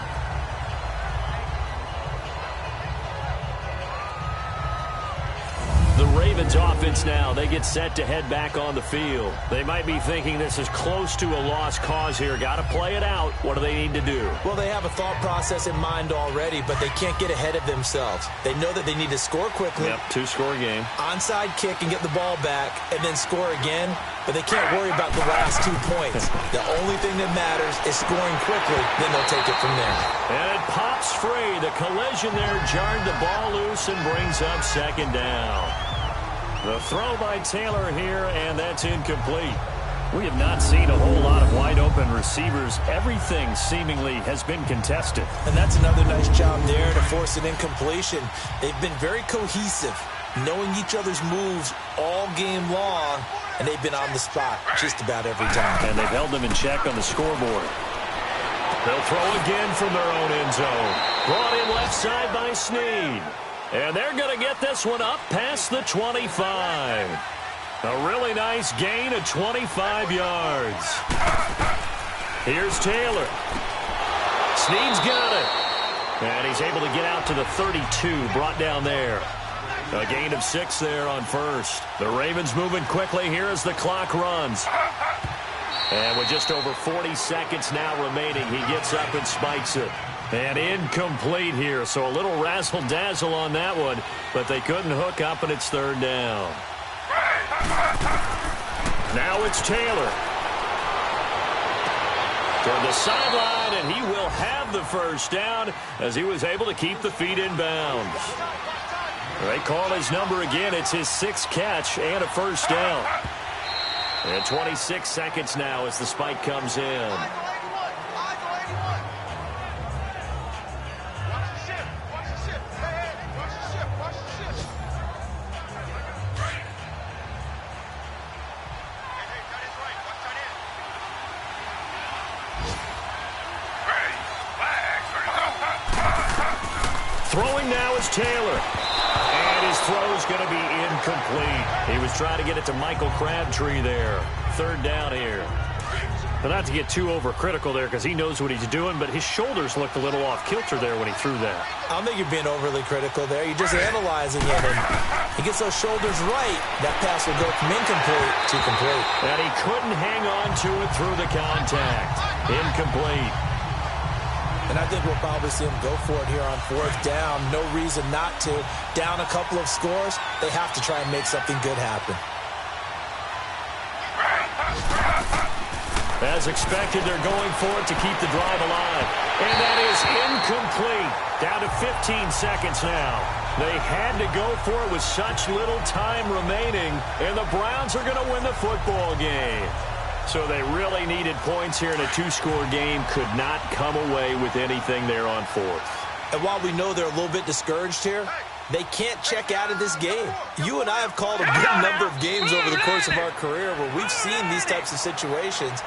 The Ravens offense now. They get set to head back on the field. They might be thinking this is close to a lost cause here. Got to play it out. What do they need to do? Well, they have a thought process in mind already, but they can't get ahead of themselves. They know that they need to score quickly. Yep, 2-score game. Onside kick and get the ball back and then score again, but they can't worry about the last 2 points. The only thing that matters is scoring quickly, then they'll take it from there. And it pops free. The collision there jarred the ball loose and brings up second down. The throw by Taylor here, and that's incomplete. We have not seen a whole lot of wide-open receivers. Everything seemingly has been contested. And that's another nice job there to force an incompletion. They've been very cohesive, knowing each other's moves all game long, and they've been on the spot just about every time. And they've held them in check on the scoreboard. They'll throw again from their own end zone. Brought in left side by Snead. And they're going to get this one up past the 25. A really nice gain of 25 yards. Here's Taylor. Snead's got it. And he's able to get out to the 32, brought down there. A gain of 6 there on first. The Ravens moving quickly here as the clock runs. And with just over 40 seconds now remaining, he gets up and spikes it. And incomplete here, so a little razzle-dazzle on that one, but they couldn't hook up, and it's third down. Now it's Taylor. Toward the sideline, and he will have the first down as he was able to keep the feet in bounds. They call his number again. It's his 6th catch and a first down. And 26 seconds now as the spike comes in. Throwing now is Taylor. And his throw is going to be incomplete. He was trying to get it to Michael Crabtree there. Third down here. But not to get too overcritical there because he knows what he's doing, but his shoulders looked a little off kilter there when he threw that. I don't think you're being overly critical there. You're just analyzing it, and he gets those shoulders right. That pass will go from incomplete to complete. And he couldn't hang on to it through the contact. Incomplete. And I think we'll probably see him go for it here on 4th down. No reason not to. Down a couple of scores, they have to try and make something good happen. As expected, they're going for it to keep the drive alive. And that is incomplete. Down to 15 seconds now. They had to go for it with such little time remaining, and the Browns are going to win the football game. So they really needed points here in a 2-score game. Could not come away with anything there on 4th. And while we know they're a little bit discouraged here, they can't check out of this game. You and I have called a good number of games over the course of our career where we've seen these types of situations.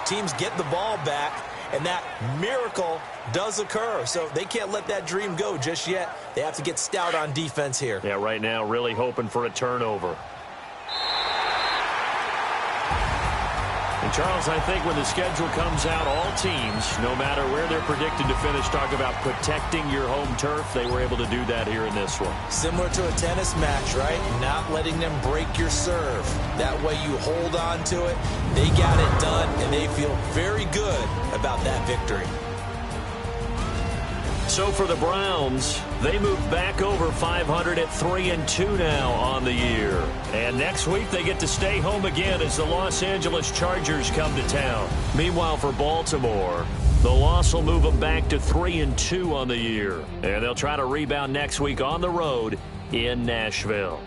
Teams get the ball back, and that miracle does occur. So they can't let that dream go just yet. They have to get stout on defense here. Yeah, right now really hoping for a turnover. And Charles, I think when the schedule comes out, all teams, no matter where they're predicted to finish, talk about protecting your home turf. They were able to do that here in this one. Similar to a tennis match, right? Not letting them break your serve. That way you hold on to it. They got it done, and they feel very good about that victory. So for the Browns, they move back over 500 at 3-2 now on the year. And next week they get to stay home again as the Los Angeles Chargers come to town. Meanwhile for Baltimore, the loss will move them back to 3-2 on the year. And they'll try to rebound next week on the road in Nashville.